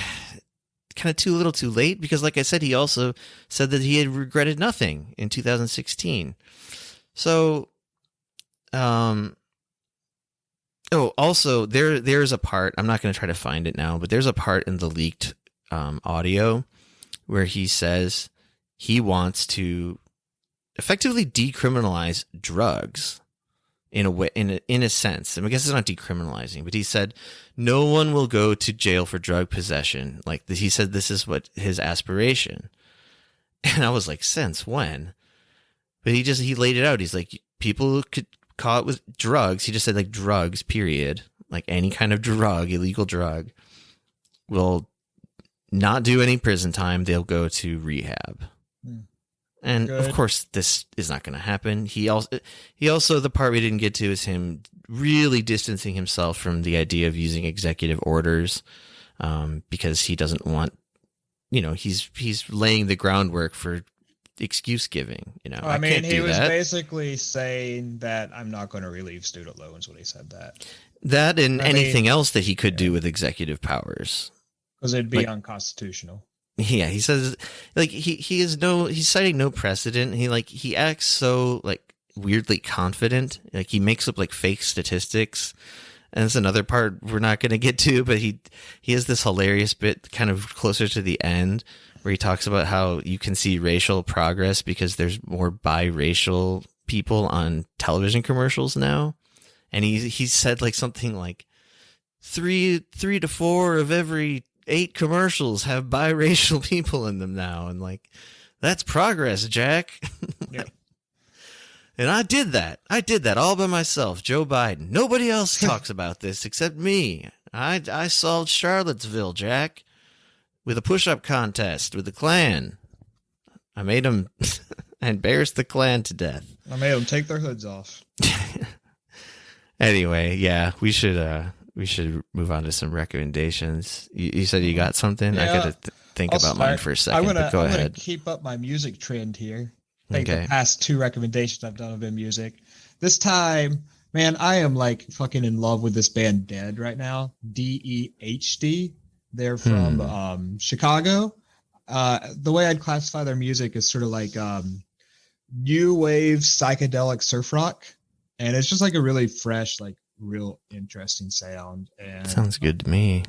of too little too late, because like I said, he also said that he had regretted nothing in 2016. So, oh, also, there's a part, I'm not going to try to find it now, but there's a part in the leaked audio where he says he wants to effectively decriminalize drugs in a way, in a sense. I guess it's not decriminalizing, but he said no one will go to jail for drug possession. Like he said, this is what his aspiration. And I was like, since when? But he laid it out. He's like, people could caught with drugs, he just said like drugs, period, like any kind of drug, illegal drug, will not do any prison time. They'll go to rehab. And Good. Of course, this is not going to happen. He also, the part we didn't get to is him really distancing himself from the idea of using executive orders, because he doesn't want, he's laying the groundwork for excuse giving. I mean, can't he do was that. basically saying that I'm not going to relieve student loans when he said that. That and anything else that he could do with executive powers, because it'd be unconstitutional. Yeah, he says like he's citing no precedent. He acts so like weirdly confident. Like he makes up like fake statistics. And it's another part we're not going to get to, but he has this hilarious bit kind of closer to the end where he talks about how you can see racial progress because there's more biracial people on television commercials now. And he said like something like 3 to 4 of every 8 commercials have biracial people in them now. And like, that's progress, Jack. Yep. And I did that all by myself, Joe Biden. Nobody else talks about this except me. I solved Charlottesville, Jack, with a push-up contest with the Klan. I made them I embarrassed the Klan to death. I made them take their hoods off. Anyway, yeah, we should move on to some recommendations. You said you got something? Yeah, I got to think about mine for a second, but go I'm ahead. gonna keep up my music trend here. I think Okay. the past 2 recommendations I've done have been music. This time, man, I am like fucking in love with this band Dead right now. DEHD. They're from Chicago. The way I'd classify their music is sort of like new wave psychedelic surf rock. And it's just like a really fresh, like real interesting sound. And Sounds good to me.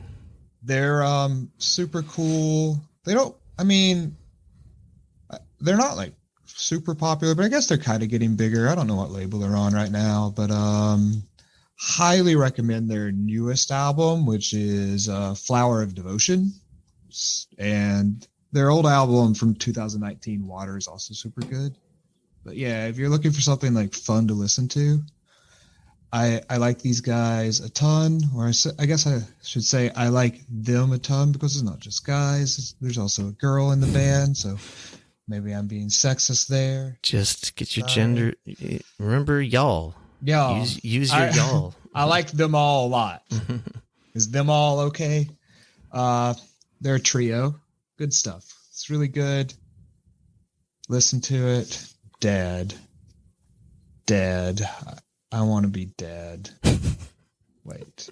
they're super cool. They're not like super popular, but I guess they're kind of getting bigger. I don't know what label they're on right now, but highly recommend their newest album, which is Flower of Devotion. And their old album from 2019, Water, is also super good. But yeah, if you're looking for something like fun to listen to, I like these guys a ton, or I guess I should say I like them a ton, because it's not just guys. There's also a girl in the band, so maybe I'm being sexist there. Just get your gender. Remember, y'all. Yeah. Use your y'all. I like them all a lot. Is Them All Okay? They're a trio. Good stuff. It's really good. Listen to it. Dad. I want to be dead. Wait.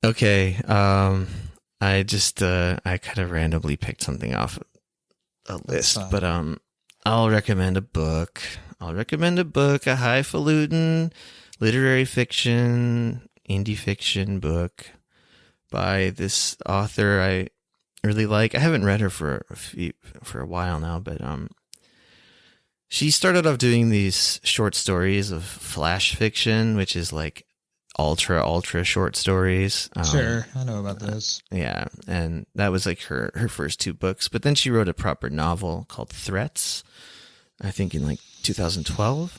Okay. I just I kind of randomly picked something off a list, but I'll recommend a book. A highfalutin literary fiction, indie fiction book by this author I really like. I haven't read her for a while now, but she started off doing these short stories of flash fiction, which is like ultra short stories. Sure, I know about those. Yeah, and that was like her first two books, but then she wrote a proper novel called Threats, I think in like 2012.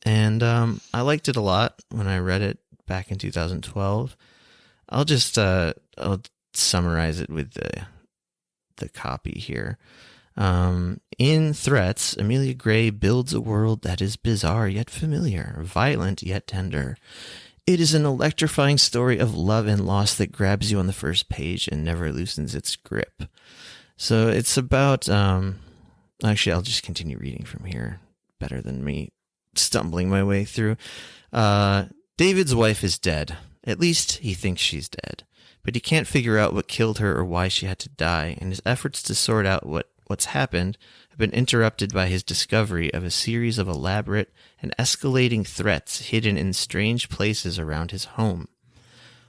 And I liked it a lot when I read it back in 2012. I'll just I'll summarize it with the copy here. In Threats, Amelia Gray builds a world that is bizarre yet familiar, violent yet tender. It is an electrifying story of love and loss that grabs you on the first page and never loosens its grip. So it's about, actually, I'll just continue reading from here. Better than me stumbling my way through. David's wife is dead. At least he thinks she's dead. But he can't figure out what killed her or why she had to die, and his efforts to sort out what's happened have been interrupted by his discovery of a series of elaborate and escalating threats hidden in strange places around his home.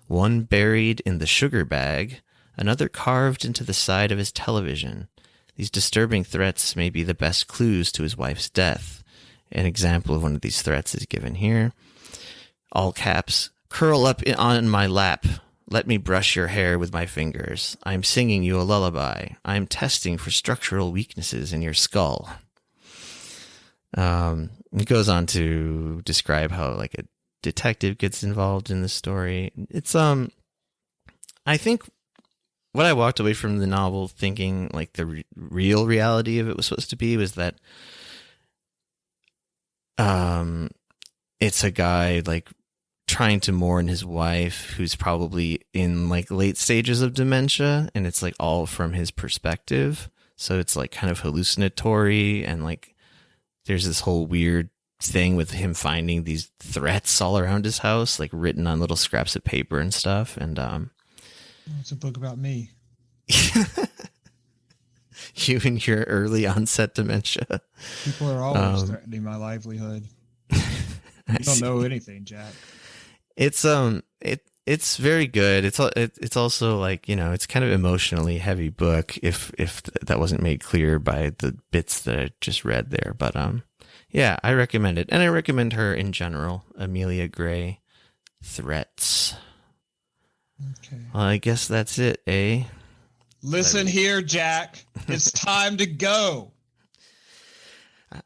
One buried in the sugar bag, another carved into the side of his television. These disturbing threats may be the best clues to his wife's death. An example of one of these threats is given here. All caps, curl up on my lap. Let me brush your hair with my fingers. I'm singing you a lullaby. I'm testing for structural weaknesses in your skull. It goes on to describe how like a detective gets involved in the story. It's I think what I walked away from the novel thinking like the real reality of it was supposed to be was that it's a guy like trying to mourn his wife who's probably in like late stages of dementia, and it's like all from his perspective. So it's like kind of hallucinatory, and like there's this whole weird thing with him finding these threats all around his house, like written on little scraps of paper and stuff. And it's a book about me. You and your early onset dementia. People are always threatening my livelihood. You don't know anything, Jack. It's it's very good. It's also like, you know, it's kind of emotionally heavy book if that wasn't made clear by the bits that I just read there. But yeah, I recommend it, and I recommend her in general. Amelia Gray, Threats. Okay. Well, I guess that's it, eh? Listen here, Jack. It's time to go.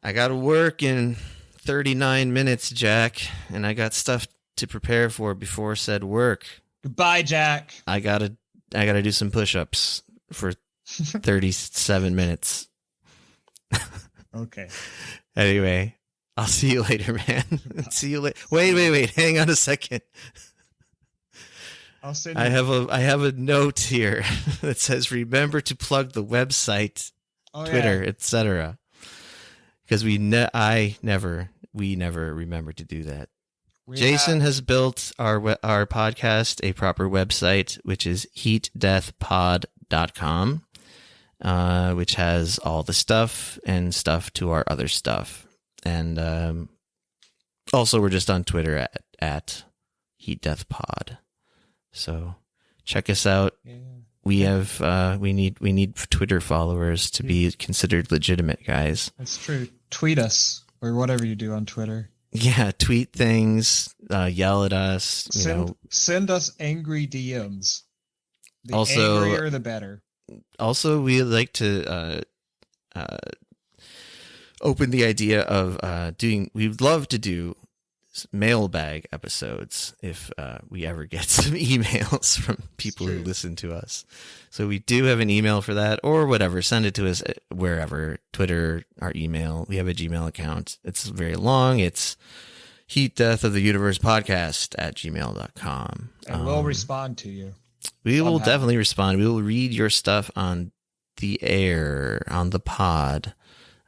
I got to work in 39 minutes, Jack, and I got stuff to prepare for before said work. Goodbye, Jack. I gotta do some push-ups for 37 minutes. Okay. Anyway, I'll see you later, man. See you later. Wait. Hang on a second. I'll send you. I have a note here that says remember to plug the website, Twitter, etc. Because we never remember to do that. Jason has built our podcast a proper website, which is heatdeathpod.com, which has all the stuff and stuff to our other stuff. And also, we're just on Twitter at heatdeathpod. So check us out. Yeah. We have we need Twitter followers to be considered legitimate, guys. That's true. Tweet us or whatever you do on Twitter. Yeah, tweet things, yell at us. Send us angry DMs. The also, angrier, the better. Also, we like to open the idea of doing. We'd love to do mailbag episodes if we ever get some emails from people who listen to us. So we do have an email for that, or whatever. Send it to us wherever, Twitter, our email. We have a Gmail account. It's very long. It's Heat Death of the Universe podcast at gmail.com. And we'll respond to you. We will definitely respond. We will read your stuff on the air, on the pod.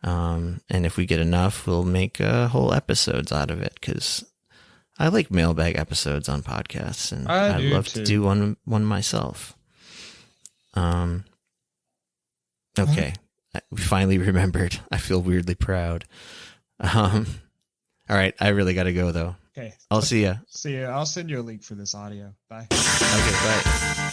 And if we get enough, we'll make whole episodes out of it, because I like mailbag episodes on podcasts, and I'd love to do one myself. Okay. We finally remembered. I feel weirdly proud. All right. I really got to go, though. Okay. I'll see ya. See ya. I'll send you a link for this audio. Bye. Okay, bye.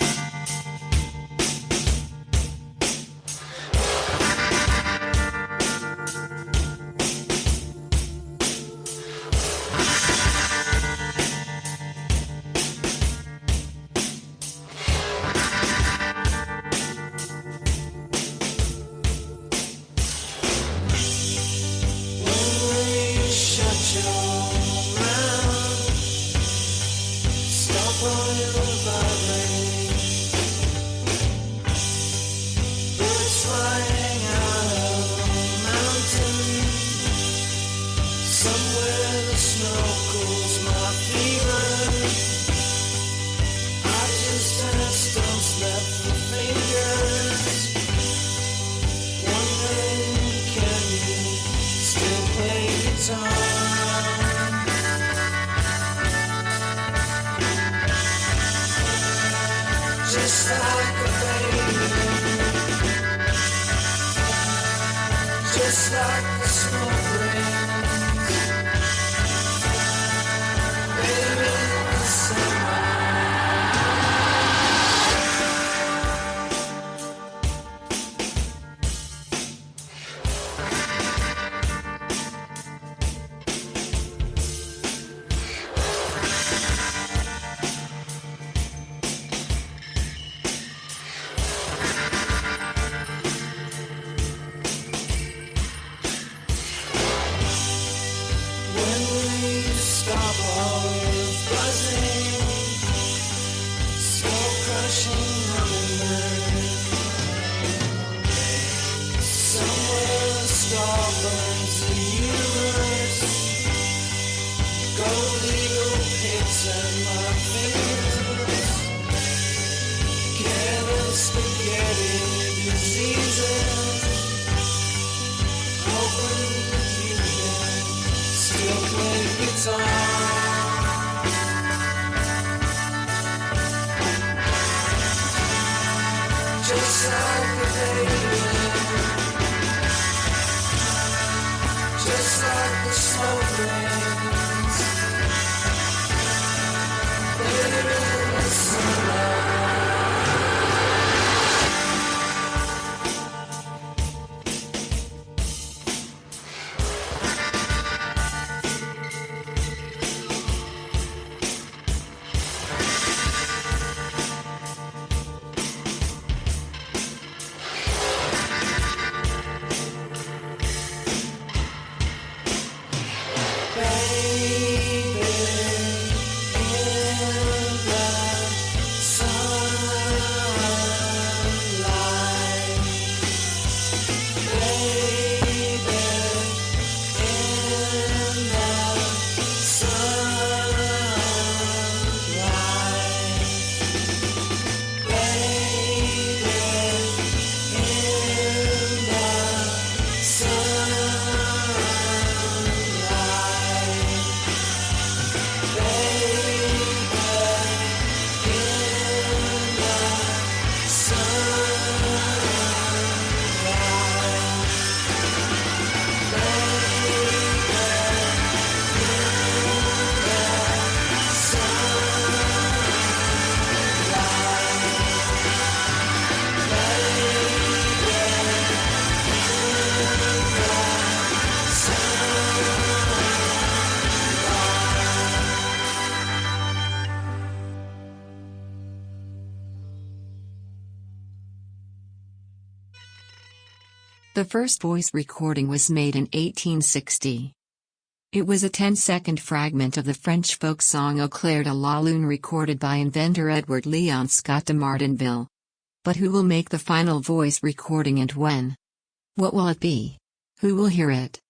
The first voice recording was made in 1860. It was a 10-second fragment of the French folk song Au clair de la lune recorded by inventor Edward Leon Scott de Martinville. But who will make the final voice recording and when? What will it be? Who will hear it?